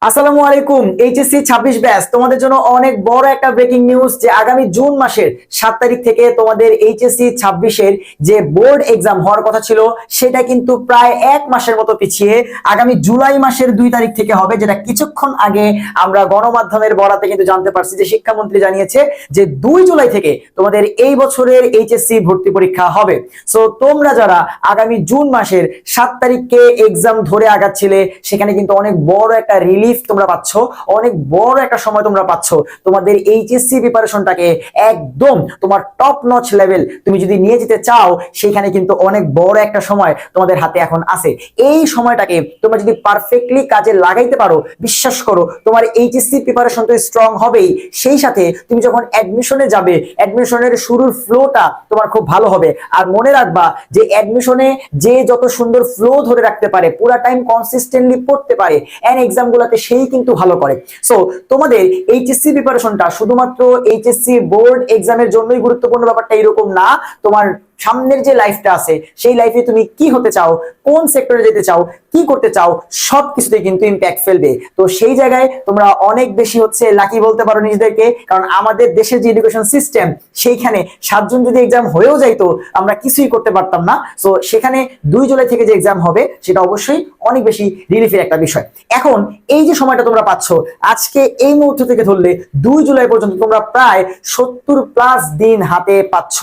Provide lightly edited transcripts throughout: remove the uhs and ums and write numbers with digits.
আসসালামু আলাইকুম। HSC 26 batch তোমাদের জন্য অনেক বড় একটা ব্রেকিং নিউজ যে আগামী জুন মাসের 7 তারিখ থেকে তোমাদের এইচএসসি 26-এর যে বোর্ড এক্সাম হওয়ার কথা ছিল সেটা কিন্তু প্রায় এক মাসের মতো পিছিয়ে আগামী জুলাই মাসের 2 তারিখ থেকে হবে, যেটা কিছুক্ষণ আগে আমরা গণমাধ্যমের বরাতে কিন্তু জানতে পারছি যে শিক্ষামন্ত্রী জানিয়েছে যে 2 জুলাই থেকে তোমাদের এই বছরের এইচএসসি ভর্তি পরীক্ষা হবে। সো তোমরা যারা আগামী জুন মাসের 7 তারিখকে এক্সাম ধরে আগাচ্ছিলে সেখানে কিন্তু অনেক বড় একটা রিলিফ তোমরা পাচ্ছ, অনেক বড় একটা সময় তোমরা পাচ্ছ তোমাদের এইচএসসি প্রিপারেশনটাকে একদম তোমার টপ নচ লেভেল তুমি যদি নিয়ে যেতে চাও সেখানে কিন্তু অনেক বড় একটা সময় তোমাদের হাতে এখন আছে। এই সময়টাকে তোমরা যদি পারফেক্টলি কাজে লাগাইতে পারো, বিশ্বাস করো তোমার এইচএসসি প্রিপারেশন তো স্ট্রং হবেই, সেই সাথে তুমি যখন অ্যাডমিশনে যাবে অ্যাডমিশনের শুরুর ফ্লোটা তোমার খুব ভালো হবে। আর মনে রাখবা যে অ্যাডমিশনে যে যত সুন্দর ফ্লো ধরে রাখতে পারে, পুরা টাইম কনসিস্টেন্টলি পড়তে পারে, এন্ড এক্সাম গুলাতে সেই কিন্তু ভালো করে। সো তোমাদের এইচএসসি প্রিপারেশনটা শুধুমাত্র এইচএসসি বোর্ড এক্সামের জন্যই গুরুত্বপূর্ণ, ব্যাপারটা এরকম না। তোমার সামনের যে লাইফটা আছে সেই লাইফে তুমি কি হতে চাও, কোন সেক্টরে যেতে চাও, কি করতে চাও, সবকিছুতে কিন্তু ইম্প্যাক্ট ফেলবে। তো সেই জায়গায় তোমরা অনেক বেশি লাকি বলতে পারো নিজেদেরকে, কারণ আমাদের দেশের যে এডুকেশন সিস্টেম সেইখানে 7 জন যদি এক্সাম হয়েও যাইতো আমরা কিছুই করতে পারতাম না। সো সেখানে 2 জুলাই থেকে যে এক্সাম হবে সেটা অবশ্যই অনেক বেশি রিলিফের একটা বিষয়। এখন এই যে সময়টা তোমরা পাচ্ছ আজকে এই মুহূর্ত থেকে ধরলে 2 জুলাই পর্যন্ত তোমরা প্রায় 70+ দিন হাতে পাচ্ছ।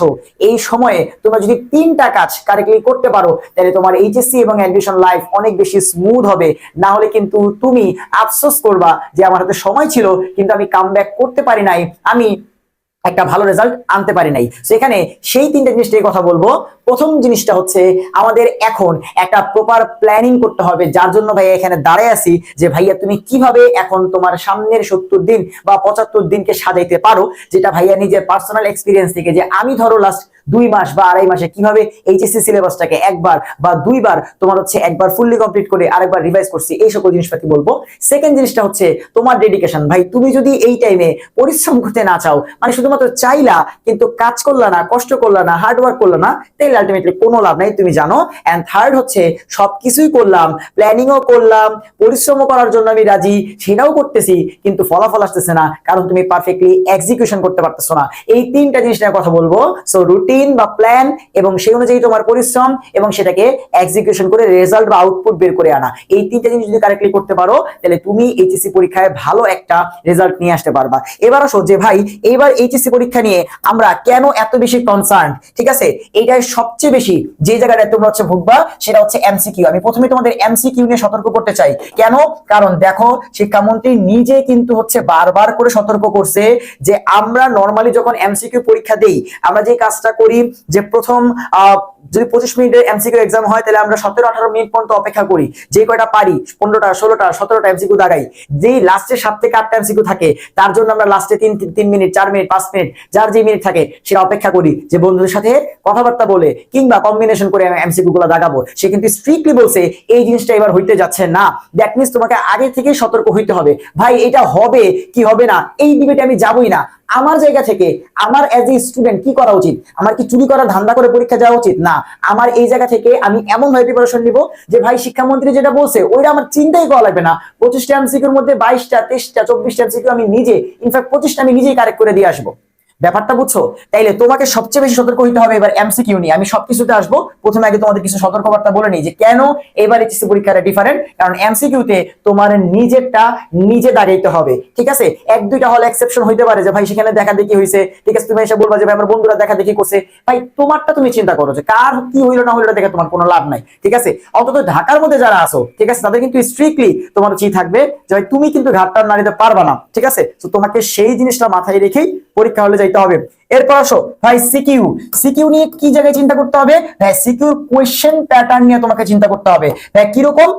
এই সময়ে তোমরা যদি 3টা কাজ কারেক্টলি করতে পারো তাহলে তোমার এইচএসসি এবং অ্যাডমিশন লাইফ অনেক বেশি স্মুথ হবে। না হলে কিন্তু তুমি আফসোস করবা যে আমার হাতে সময় ছিল কিন্তু আমি কামব্যাক করতে পারি নাই, আমি একটা ভালো রেজাল্ট আনতে পারি নাই। সেখানে সেই 3টা জিনিসটাই কথা বলবো। প্রথম জিনিসটা হচ্ছে আমাদের এখন একটা প্রপার প্ল্যানিং করতে হবে, যার জন্য ভাইয়া এখানে দাঁড়ায় আছি যে ভাইয়া তুমি কিভাবে এখন তোমার সামনের 70 দিন বা 75 দিনকে সাজাইতে পারো, যেটা ভাইয়া নিজের পার্সোনাল এক্সপিরিয়েন্স থেকে, যে আমি ধরো লাস্ট 2 মাস বা আড়াই মাসে কিভাবে এইচএসসি সিলেবাসটাকে একবার বা দুইবার তোমার একবার ফুললি কমপ্লিট করে আরেকবার রিভাইজ করছি, এই সকল জিনিসপাতি বলবো। সেকেন্ড জিনিসটা হচ্ছে তোমার ডেডিকেশন। ভাই তুমি যদি এই টাইমে পরিশ্রম করতে না চাও, মানে শুধুমাত্র চাইলা কিন্তু কাজ করলা না, কষ্ট করলা না, হার্ড ওয়ার্ক করলা না, তাহলে আলটিমেটলি কোনো লাভ নাই, তুমি জানো। এন্ড থার্ড হচ্ছে সবকিছুই করলাম, প্ল্যানিংও করলাম, পরিশ্রমও করার জন্য আমি রাজি, সেটাও করতেছি, কিন্তু ফলাফল আসতেছে না কারণ তুমি পারফেক্টলি এক্সিকিউশন করতে পারতেছো না। এই 3টা জিনিস নিয়ে কথা বলবো। সো রুটিন বা প্ল্যান এবং সেই অনুযায়ী তোমার পরিশ্রম এবং সেটাকে এক্সিকিউশন করে রেজাল্ট বা আউটপুট বের করে আনা, এই 3টা জিনিস যদি কারেক্টলি করতে পারো তাহলে তুমি এইচএসসি পরীক্ষায় ভালো একটা রেজাল্ট নিয়ে আসতে পারবা। এবার আসো যে ভাই এইবার এইচএসসি পরীক্ষা নিয়ে আমরা কেন এত বেশি কনসার্ন, ঠিক আছে? এইটাই সবচেয়ে বেশি যে জায়গাটা তোমরা ভুগবা সেটা হচ্ছে এমসিকিউ। আমি প্রথমে তোমাদের এমসিকিউ নিয়ে সতর্ক করতে চাই। কেন? কারণ দেখো শিক্ষামন্ত্রী নিজে কিন্তু বারবার করে সতর্ক করছে যে আমরা নরমালি যখন এমসিকিউ পরীক্ষা দেই আমরা যে কাজটা করি যে প্রথম যদি 25 মিনিটের এমসিকিউ এক্সাম হয় তাহলে আমরা 17-18 মিনিট পর্যন্ত অপেক্ষা করি, যে কয়টা পারি 15টা 16টা 17টা এমসিকিউ দাগাই। যেই লাস্টে 7 থেকে 8টা এমসিকিউ থাকে তার জন্য আমরা লাস্টে 3 মিনিট 4 মিনিট 5 মিনিট যার যে মিনিট থাকে সেটা অপেক্ষা করি যে বন্ধুদের সাথে কথাবার্তা বলে কিংবা কম্বিনেশন করে এমসিকিউ গুলো দাগাবো। সে কিন্তু স্ট্রিক্টলি বলছে এই জিনিসটা এবার হইতে যাচ্ছে না। দ্যাট মিন্স তোমাকে আগে থেকে সতর্ক হইতে হবে। ভাই এটা হবে কি হবে না এই ডিবেটে আমি যাবই না। আমার জায়গা থেকে আমার এজ এ স্টুডেন্ট কি করা উচিত? আমার কি চুরি করার ধান্দা করে পরীক্ষা যাওয়া উচিত? না, আমার এই জায়গা থেকে আমি এমন ভাবে প্রিপারেশন নিব যে ভাই শিক্ষামন্ত্রী যেটা বলছে ওইটা আমার চিন্তাই করা লাগবে না। 25টা এমসিকিউর মধ্যে 22টা 23টা 24টা এমসিকিউ আমি নিজে, ইনফ্যাক্ট 25টা আমি নিজেই কারেক্ট করে দিয়ে আসবো। ব্যাপারটা বুঝছো? তাইলে তোমাকে সবচেয়ে বেশি সতর্ক হইতে হবে এবার এমসিকিউ নিয়ে। আমি সবকিছুতে আসবো, প্রথমে আগে তোমাদের কিছু সতর্কবার্তা বলে নিই যে কেন এবার এইচএসসি পরীক্ষাটা ডিফারেন্ট। কারণ এমসিকিউতে তোমার নিজেরটা নিজে দাঁড়াইতে হবে, ঠিক আছে? 1-2টা হল এক্সেপশন হইতে পারে যে ভাই সেখানে দেখা দেখি হয়েছে, ঠিক আছে, তুমি এসে বলবা যে ভাই আমার বন্ধুরা দেখা দেখি করছে। ভাই তোমারটা তুমি চিন্তা করো যে কার কি হইলো না হইলো দেখে তোমার কোনো লাভ নাই, ঠিক আছে? অন্তত ঢাকার মধ্যে যারা আসো, ঠিক আছে, তাদের কিন্তু স্ট্রিক্টলি তোমার উচিত থাকবে যে ভাই তুমি কিন্তু ঘাটটা নাড়িতে পারবা না, ঠিক আছে? তো তোমাকে সেই জিনিসটা মাথায় রেখেই পরীক্ষা হলে যাইতে হবে। এরপর আসো ভাই সিকিউ। সিকিউ নিয়ে কি জায়গায় চিন্তা করতে হবে? ভাই সিকিউর কোয়েশ্চেন প্যাটার্ন নিয়ে তোমাকে চিন্তা করতে হবে। ভাই কিরকম?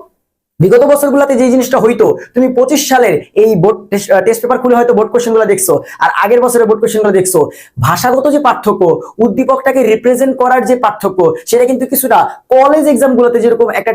বিগত বছরগুলোতে যে জিনিসটা হইতো, তুমি 25 সালের এই বোর্ড টেস্ট পেপার খুলে হয়তো বোর্ড কোশ্চেন গুলো দেখছো আর আগের বছরের বোর্ড কোশ্চেন গুলো দেখছো, ভাষাগত যে পার্থক্য, উদ্দীপকটাকে রিপ্রেজেন্ট করার যে পার্থক্য, সেটা কিন্তু কিছুটা কলেজ এক্সাম গুলোতে যেরকম একটা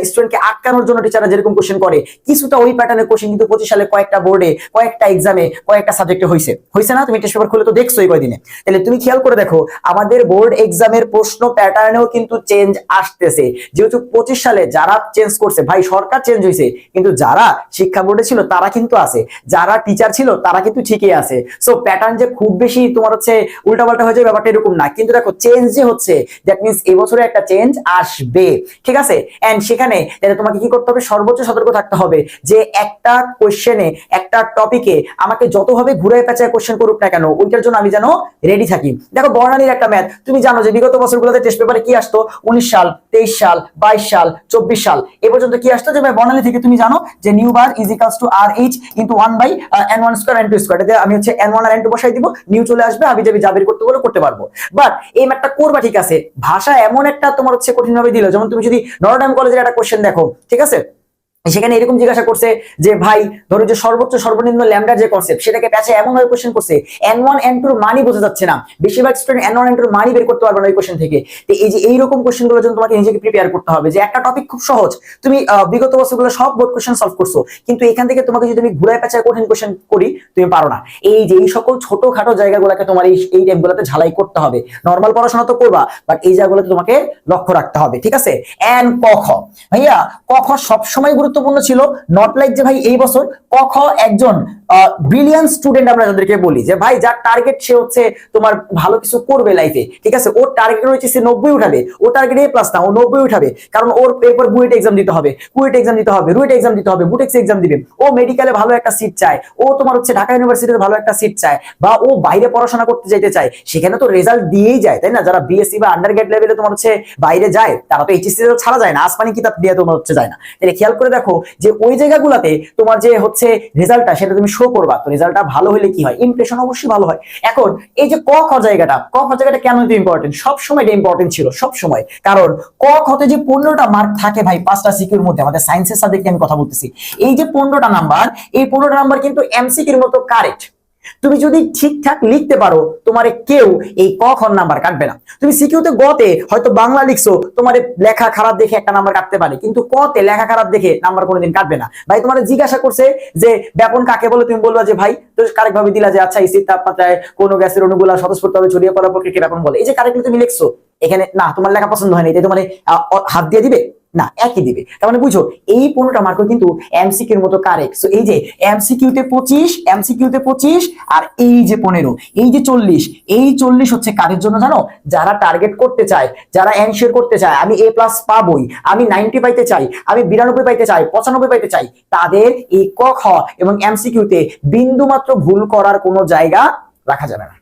স্টুডেন্টকে আটকানোর জন্য টিচাররা যেরকম কোশ্চেন করে, কিছুটা ওই প্যাটার্নের কোশ্চেন কিন্তু 25 সালে কয়েকটা বোর্ডে কয়েকটা এক্সামে কয়েকটা সাবজেক্টে হয়েছে না? তুমি টেস্ট পেপার খুলে তো দেখছো এই কয়দিনে। তাহলে তুমি খেয়াল করে দেখো আমাদের বোর্ড এক্সামের প্রশ্ন প্যাটার্নেও কিন্তু চেঞ্জ আসতেছে। যেহেতু 25 সালে যারা চেঞ্জ করছে ভাই সরকার চেঞ্জ হয়েছে, কিন্তু যারা শিক্ষা বোর্ডে ছিল তারা কিন্তু আছে, যারা টিচার ছিল তারা কিন্তু ঠিকই আছে। সো প্যাটার্ন যে খুব বেশি তোমার হচ্ছে উল্টাপাল্টা হয়ে যায় ব্যাপারটা এরকম না, কিন্তু দেখো চেঞ্জ যে হচ্ছে দ্যাট মিনস এবছরে একটা চেঞ্জ আসবে, ঠিক আছে। এন্ড সেখানে তোমাকে কি করতে হবে, সর্বোচ্চ সতর্ক থাকতে হবে যে একটা কোশ্চেনে একটা টপিকে আমাকে যতভাবে ঘুরায় পেঁচায় কোশ্চেন করুক না কেন ওইটার জন্য আমি যেন রেডি থাকি। দেখো বর্ণালীর একটা ম্যাথ তুমি জানো যে বিগত বছরগুলোতে টেস্ট পেপারে কি আসতো, 19 সাল, 23 সাল, 22 সাল, 24 সাল এ পর্যন্ত কি আসতো, যে বর্ণালী থেকে তুমি জানো যে nu bar is equals to R H into 1/n1 square n2 square. এতে আমি হচ্ছে n1 আর n2 বসাই দিব, নিউ চলে আসবে, আমি যাবি জাবির করতে বলে করতে পারবো। বাট এই ম্যাথটা করবা ঠিক আছে, ভাষা এমন একটা তোমার হচ্ছে কঠিন ভাবে দিল, যেমন তুমি যদি নটরডেম কলেজের একটা কোশ্চেন দেখো, ঠিক আছে, সেখানে এরকম জিজ্ঞাসা করছে যে ভাই ধরো যে সর্বোচ্চ সর্বনিম্ন ল্যামডার যে কনসেপ্ট সেটাকে প্যাচে এমন ভাবে কোশ্চেন করছে n1 n2 এর মানই বোঝা যাচ্ছে না, বেশিরভাগ স্টুডেন্ট n1 n2 এর মানই বের করতে পারবে না ওই কোশ্চেন থেকে। তো এই যে এইরকম কোশ্চেন গুলোর জন্য তোমাকে নিজেকে প্রিপেয়ার করতে হবে, যে একটা টপিক খুব সহজ, তুমি বিগত বছরগুলো সব বোর্ড কোশ্চেন সলভ করছো, কিন্তু এখান থেকে তোমাকে যদি আমি ঘুরায় পেঁচায় কঠিন কোশ্চেন করি তুমি পারো না। এই যে এই সকল ছোটখাটো জায়গাগুলোকে তোমার এই টাইমগুলোতে ঝালাই করতে হবে। নর্মাল পড়াশোনা তো করবা, বাট এই জায়গাগুলোতে তোমাকে লক্ষ্য রাখতে হবে, ঠিক আছে। এন্ড ক খ, ভাইয়া ক খ সবসময় গুরুত্বপূর্ণ ছিল, নট লাইক যে ভাই এই বছর ক খ একজন ব্রিলিয়ান্ট স্টুডেন্ট আমরা যাদেরকে বলি যে ভাই যার টার্গেট সে হচ্ছে তোমার ভালো কিছু করবে লাইফে, ঠিক আছে, ওর টার্গেট রয়েছে সে 90 উঠাবে, ও টার্গেট এ প্লাস না, ও 90 উঠাবে, কারণ ওর এরপর বুয়েট এক্সাম দিতে হবে, কুয়েট এক্সাম দিতে হবে, রুয়েট এক্সাম দিতে হবে, বুটেক্স এক্সাম দিবে, ও মেডিকেলে ভালো একটা সিট চায়, ও তোমার হচ্ছে ঢাকা ইউনিভার্সিটিতে ভালো একটা সিট চায়, বা ও বাইরে পড়াশোনা করতে যাইতে চায়, সেখানে তো রেজাল্ট দিয়েই যায়, তাই না। যারা বিএসসি বা আন্ডারগ্রেড লেভেলে তোমার হচ্ছে বাইরে যায় তারা তো এইচএসসি রেজাল্ট ছাড়া যায় না, আসমানি কিতাব দিয়ে তোমার হচ্ছে যায় না। তাহলে খেয়াল করে দেখো যে ওই জায়গাগুলোতে তোমার যে হচ্ছে রেজাল্টটা সেটা তুমি শো করবা, তো রেজাল্টটা ভালো হলে কি হয়, ইমপ্রেশন অবশ্যই ভালো হয়। এখন এই যে ক খ জায়গাটা, ক খ জায়গাটা কেন ইম্পর্টেন্ট, সব সময় এটা ইম্পর্টেন্ট ছিল সব সময়, কারণ ক খতে যে 15টা মার্ক থাকে ভাই 5টা সিকিউর মধ্যে, আমাদের সায়েন্সের সাবজেক্টে আমি কথা বলতেছি, এই যে 15টা নাম্বার, এই 15টা নাম্বার কিন্তু এমসিকিউর মতো কারেক্ট। তুমি যদি ঠিকঠাক লিখতে পারো তোমার কেউ এই ক খ নাম্বার কাটবে না। তুমি সিকিউতে গতে হয়তো বাংলা লিখছো, তোমার লেখা খারাপ দেখে একটা নাম্বার কাটতে পারে, কিন্তু কতে লেখা খারাপ দেখে নাম্বার কোনোদিন কাটবে না। ভাই তোমার জিজ্ঞাসা করছে যে ব্যাপন কাকে বলে, তুমি বলবা যে ভাই তো কারেক্ট ভাবে দিলা যে আচ্ছা স্থির তাপমাত্রায় কোনো গ্যাসের অণুগুলা স্বতঃস্ফূর্তভাবে ছড়িয়ে পড়ার প্রক্রিয়াকে ব্যাপন বলে, এই যে কারেক্টলি তুমি লিখছো, এখানে না তোমার লেখা পছন্দ হয়নি তাই তোমার হাত দিয়ে দিবে না, একই দিবে। তার মানে বুঝো এই 15টা মার্ক কিন্তু এমসিকিউর মতো কারেক্ট। সো এই যে এমসিকিউতে 25, এমসিকিউতে 25 আর এই যে 15, এই যে 40, এই 40 হচ্ছে কাদের জন্য জানো, যারা টার্গেট করতে চায়, যারা এনশিওর করতে চায় আমি এ প্লাস পাবই, আমি 90 পাইতে চাই, আমি 92 পাইতে চাই, 95 পাইতে চাই, তাদের এই ক খ এবং এমসিকিউতে বিন্দু মাত্র ভুল করার কোনো জায়গা রাখা যাবে না।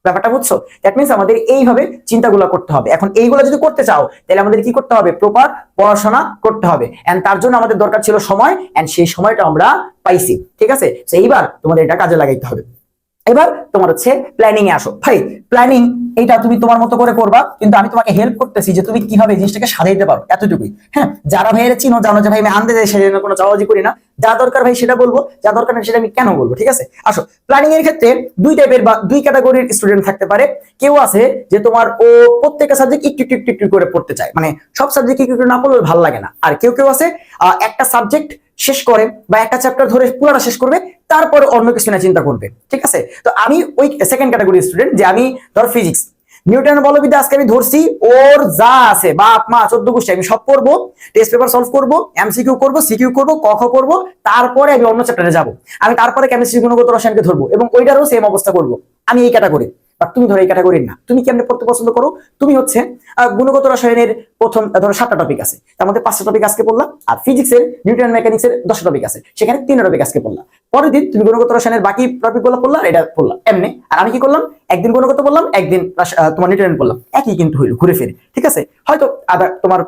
ব্যাপারটা বুঝছো? দ্যাট মিন্স আমাদের এইভাবে চিন্তাগুলো করতে হবে। এখন এইগুলো যদি করতে চাও তাহলে আমাদের কি করতে হবে, প্রপার পড়াশোনা করতে হবে, এন্ড তার জন্য আমাদের দরকার ছিল সময়, এন্ড সেই সময়টা আমরা পাইছি, ঠিক আছে। তো এইবার তোমাদের এটা কাজে লাগাইতে হবে। এবার তোমার হচ্ছে প্ল্যানিং এ আসো। ভাই প্ল্যানিং এইটা তুমি তোমার মতো করে করবা, কিন্তু আমি তোমাকে হেল্প করতেছি যে তুমি কিভাবে জিনিসটাকে সাজাইতে পারো, এতটুকুই। হ্যাঁ, যারা ভাইয়ের চিনো জানো যে ভাই আমি আনতে যাই সেজন্য কোনো চাওয়াজি করি না, যা দরকার ভাই সেটা বলবো, যা দরকার না সেটা আমি কেন বলবো, ঠিক আছে। আসো, প্ল্যানিং এর ক্ষেত্রে দুই টাইপের বা দুই ক্যাটাগরির স্টুডেন্ট থাকতে পারে। কেউ আছে যে তোমার ও প্রত্যেকটা সাবজেক্ট একটু একটু একটু করে পড়তে চায়, মানে সব সাবজেক্ট একটু একটু না পড়লে ভালো লাগে না। আর কেউ কেউ আছে একটা সাবজেক্ট শেষ করে বা একটা চ্যাপ্টার ধরে পুরোটা শেষ করবে, তারপর অন্য কিছু না চিন্তা করবে, ঠিক আছে। তো আমি ওই সেকেন্ড ক্যাটাগরির স্টুডেন্ট, যে আমি ধর ফিজিক্স নিউটনের বলবিদ্যা আজকে আমি ধরছি, ওর যা আছে বাপ মা 14 গোষ্ঠী আমি সব পড়বো, টেস্ট পেপার সলভ করবো, এমসিকিউ করবো, সিকিউ করবো, ক খ করবো, তারপরে আমি অন্য চ্যাপ্টারে যাবো, আমি তারপরে কেমিস্ট্রি গুণগত রসায়নকে ধরবো এবং ওইটারও সেম অবস্থা করবো। আমি এই ক্যাটাগরি, বাট তুমি ধরো এই ক্যাটাগরির না। তুমি কেমনে পড়তে পছন্দ করো, তুমি হচ্ছে গুণগত রসায়নের প্রথম ধরো 7টা টপিক আছে, তার মধ্যে 5টা টপিক আজকে পড়লাম, আর ফিজিক্সের নিউটন মেকানিক্সের 10টা টপিক আছে, সেখানে 3টা টপিক আজকে পড়লাম, পরের দিন তুমি গুণগত রসায়নের বাকি টপিক গুলো পড়লা, এটা পড়লাম এমনি। আর আমি কি করলাম, একদিন গুণগত বললাম, একদিন তোমার নিউটন বললাম, একই কিন্তু হইলো ঘুরে ফিরে, ঠিক আছে। হয়তো তোমার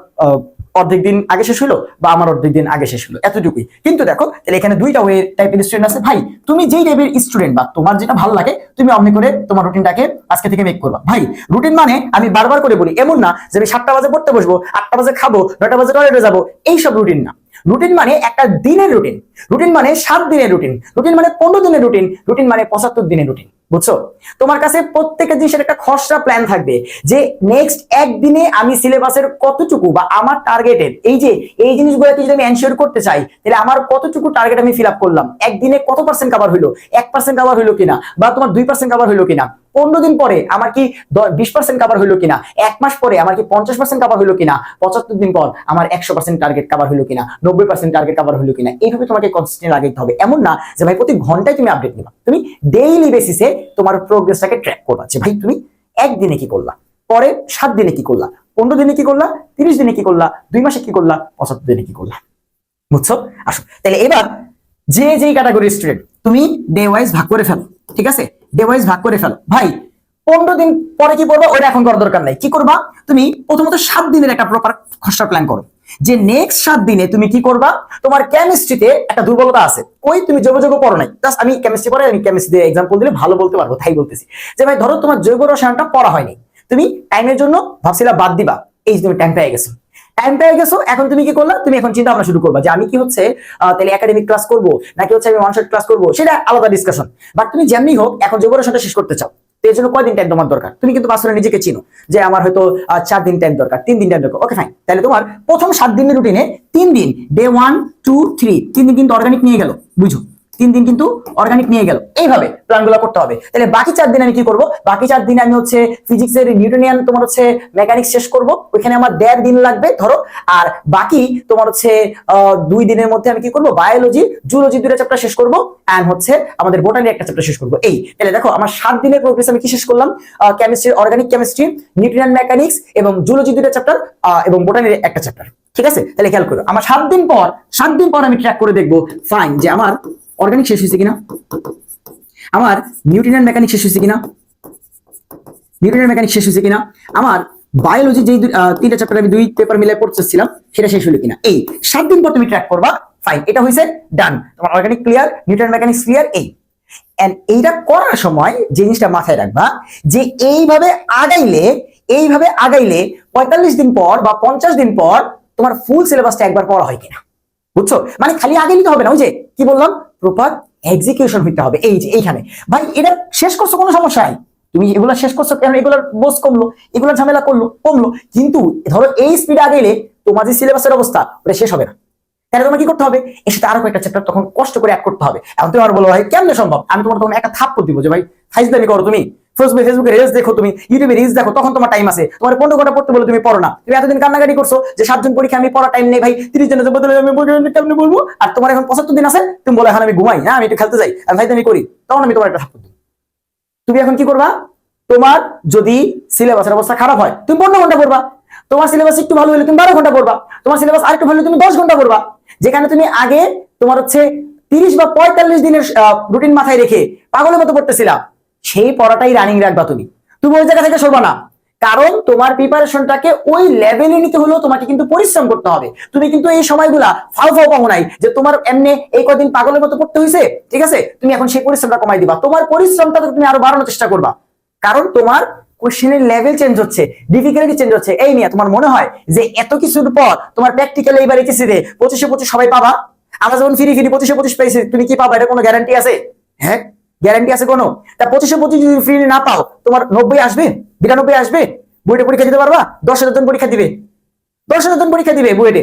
অর্ধেক দিন আগে শেষ হলো বা আমার অর্ধেক দিন আগে শেষ হলো, এতটুকুই। কিন্তু দেখো তাহলে এখানে দুইটা ওয়ে টাইপের স্টুডেন্ট আছে। ভাই তুমি যেই টাইপের স্টুডেন্ট বা তোমার যেটা ভালো লাগে তুমি অমনি করে তোমার রুটিনটাকে আজকে থেকে মেক করবা। ভাই রুটিন মানে আমি বারবার করে বলি এমন না যে আমি 7টা বাজে পড়তে বসবো, 8টা বাজে খাবো, 9টা বাজে টয়লেটে যাবো, এইসব রুটিন না। রুটিন মানে একটা দিনের রুটিন, রুটিন মানে 7 দিনের রুটিন, রুটিন মানে 15 দিনের রুটিন, রুটিন মানে 75 দিনের রুটিন, বুঝছো? তোমার কাছে প্রত্যেকটা জিনিসের একটা খসড়া প্ল্যান থাকবে যে নেক্সট একদিনে আমি সিলেবাসের কতটুকু বা আমার টার্গেটের এই জিনিসগুলোকে যদি আমি এনশিওর করতে চাই তাহলে আমার কতটুকু টার্গেট আমি ফিল আপ করলাম, একদিনে কত পার্সেন্ট কভার হইলো, 1% কভার হইলো কিনা, বা তোমার 2% কভার হইলো কিনা, 15 দিন পরে আমার কি 20% কাভার হইলো কিনা, 1 মাস পরে আমার কি 50% কাভার হইলো কিনা, 75 দিন পর আমার 100% টার্গেট কাভার হইলো কিনা, 90% টার্গেট কাভার হইলো কিনা, এইভাবে তোমাকে কনসিস্টেন্ট লাগাইতে হবে। এমন না যে ভাই প্রতি ঘন্টায় তুমি আপডেট নিবা, তুমি ডেইলি বেসিসে তোমার প্রোগ্রেসটাকে ট্র্যাক করবা যে ভাই তুমি একদিনে কি করলা, পরে 7 দিনে কি করলা, 15 দিনে কি করলা, 30 দিনে কি করলা, 2 মাসে কি করলা, 75 দিনে কি করলা। বুঝছো? আসো তাহলে এবার যে যেই ক্যাটাগরি স্টুডেন্ট তুমি ডে ওয়াইজ ভাগ করে ফেলো, ঠিক আছে? ডে ওয়াইজ ভাগ করে ফেলো। ভাই 15 দিন পরে কি করবা ওটা এখন করার দরকার নাই। কি করবা, তুমি প্রথমত 7 দিনের একটা প্রপার খসড়া প্ল্যান করো যে নেক্সট 7 দিনে তুমি কি করবা। তোমার কেমিস্ট্রিতে একটা দুর্বলতা আছে, ওই তুমি যোগাযোগ করো নাই। জাস্ট আমি কেমিস্ট্রি পড়ে আমি কেমিস্ট্রি দিয়ে এক্সাম্পল দিলে ভালো বলতে পারবো, তাই বলতেছি যে ভাই ধরো তোমার জৈব রসায়নটা পড়া হয়নি, তুমি টাইমের জন্য ভাবছিলা বাদ দিবা, এই যে তুমি টাইম পেয়ে গেছো, টাইম পেয়ে গেছো, এখন তুমি কি করলা, তুমি এখন চিন্তা ভাবনা শুরু করবা যে আমি কি হচ্ছে তাহলে একাডেমিক ক্লাস করব নাকি হচ্ছে আমি ওয়ান শট ক্লাস করব, সেটা আলাদা ডিসকাশন। বাট তুমি যেমনি হোক এখন জৈব রসায়নটা শেষ করতে চাও, তো এর জন্য কয়দিন টাইম তোমার দরকার, তুমি কিন্তু আসলে নিজেকে চিনো যে আমার হয়তো 4 দিন টাইম দরকার, 3 দিন টাইম দরকার। ওকে ফাইন, তাহলে তোমার প্রথম 7 দিনের রুটিনে 3 দিন ডে 1 2 3 3 দিন কিন্তু অর্গানিক নিয়ে গেল, বুঝো 3 দিন কিন্তু অর্গানিক নিয়ে গেল। এইভাবে প্ল্যানগুলো করতে হবে। তাহলে বাকি 4 দিন আমি কি করব, বাকি 4 দিনে আমি হচ্ছে ফিজিক্সের নিউটনিয়ান তোমার হচ্ছে মেকানিক্স শেষ করব, ওইখানে আমার 1.5 দিন লাগবে ধরো। আর বাকি তোমার হচ্ছে 2 দিনের মধ্যে আমি কি করব, বায়োলজি জুলজি 2টা চ্যাপ্টার শেষ করব, এন্ড হচ্ছে আমাদের বোটানি একটা চ্যাপ্টার শেষ করব। এই তাহলে দেখো আমার 7 দিনের প্রোগ্রেস আমি কি শেষ করলাম, chemistry, organic chemistry, Newtonian mechanics এবং জুলজি 2টা চ্যাপ্টার এবং বোটানির একটা চ্যাপ্টার। ঠিক আছে, তাহলে খেয়াল করো আমার 7 দিন পর আমি ট্র্যাক করে দেখবো ফাইন যে আমার অর্গানিক শেষ হয়েছে কিনা, আমার নিউট্রিয়েন্ট মেকানিক শেষ হয়েছে কিনা, আমার বায়োলজি যে 3টা চ্যাপ্টার আমি 2 পেপার মিলে পড়তেছিলাম সেটা শেষ হলো কিনা। এই 7 দিন পর তুমি ট্র্যাক করবা, ফাইন এটা হয়েছে ডান, তোমার organic clear, nutrient mechanics clear. And এইটা করার সময় যে জিনিসটা মাথায় রাখবা যে এইভাবে আগাইলে 45 দিন পর বা 50 দিন পর তোমার ফুল সিলেবাসটা একবার পড়া হয় কিনা। বুঝছো? মানে খালি আগে নিতে হবে না, ওই যে কি বললাম প্রপার এক্সিকিউশন হইতে হবে। এই যে এইখানে ভাই এটা শেষ করছো কোনো সমস্যা নাই, তুমি এগুলা শেষ করছো কারণ এগুলোর বোঝ কমলো, এগুলোর ঝামেলা কমলো, কিন্তু ধরো এই স্পিডে আগে এলে তোমার যে সিলেবাসের অবস্থা ওটা শেষ হবে না। তাহলে তোমার কি করতে হবে, এর সাথে আরো কয়েকটা চ্যাপ্টার তখন কষ্ট করে অ্যাড করতে হবে। এখন তুমি আর বলো ভাই কেমনে সম্ভব, আমি তোমার তখন একটা থাপ্পড় দিব যে ভাই ফাইজলামি করো, তুমি ফেসবুকে রিলস দেখো, তুমি ইউটিউবে রিলস দেখো, তখন তোমার টাইম আছে। তোমার 15 ঘন্টা পড়তে বলে তুমি পড়ো না, তুমি এতদিন কান্নাকাটি করছো যে 7 জন পরীক্ষা আমি পড়া টাইম নেই ভাই, 30 জনের বদলে আমি কেমনে বলবো, আর তোমার এখন 75 দিন আছে, তুমি বলো এখন আমি ঘুমাই না, আমি একটু খেলতে যাই, আমি ভাই আমি করি, তখন আমি তোমার একটা থাপ্পড় দিব। তুমি এখন কি করবা, তোমার যদি সিলেবাসের অবস্থা খারাপ হয় তুমি 15 ঘন্টা পড়বা, তোমার সিলেবাস একটু ভালো হলে তুমি 12 ঘন্টা পড়বা, তোমার সিলেবাস আরেকটু ভালো হলে তুমি 10 ঘন্টা পড়বা। যেখানে তুমি আগে তোমার হচ্ছে 30 বা 45 দিনের রুটিন মাথায় রেখে পাগলের মতো পড়তেছিলা, সেই পড়াটাই রানিং রাখবা। তুমি ওই জায়গা থেকে সরবা না, কারণ তোমার প্রিপারেশনটাকে ওই লেভেলে নিতে হলেও তোমাকে কিন্তু পরিশ্রম করতে হবে। তুমি কিন্তু এই সময়গুলা ফাও পাবো নাই যে তোমার এমনি এই কদিন পাগলের মতো পড়তে হয়েছে, ঠিক আছে, তুমি এখন সেই পরিশ্রমটা কমাই দিবা, তোমার পরিশ্রমটা তুমি আরো বাড়ানোর চেষ্টা করবা, কারণ তোমার কোশ্চেনের লেভেল চেঞ্জ হচ্ছে, ডিফিকাল্টি চেঞ্জ হচ্ছে। এই নিয়ে তোমার মনে হয় যে এত কিছুর পর তোমার প্র্যাকটিক্যাল এইবার এইচএসসি তে 25 সবাই পাবা, আমরা যখন ফিরি 25 পেয়েছি, তুমি কি পাবা এটা কোনো গ্যারান্টি আছে? হ্যাঁ, গ্যারান্টি আছে কোনো? তা 25 যদি ফ্রি না পাও তোমার 90 আসবে, 92 আসবে, বুয়েটে পরীক্ষা দিতে পারবা? 10,000 জন পরীক্ষা দিবে, 10,000 জন পরীক্ষা দিবে বুয়েটে,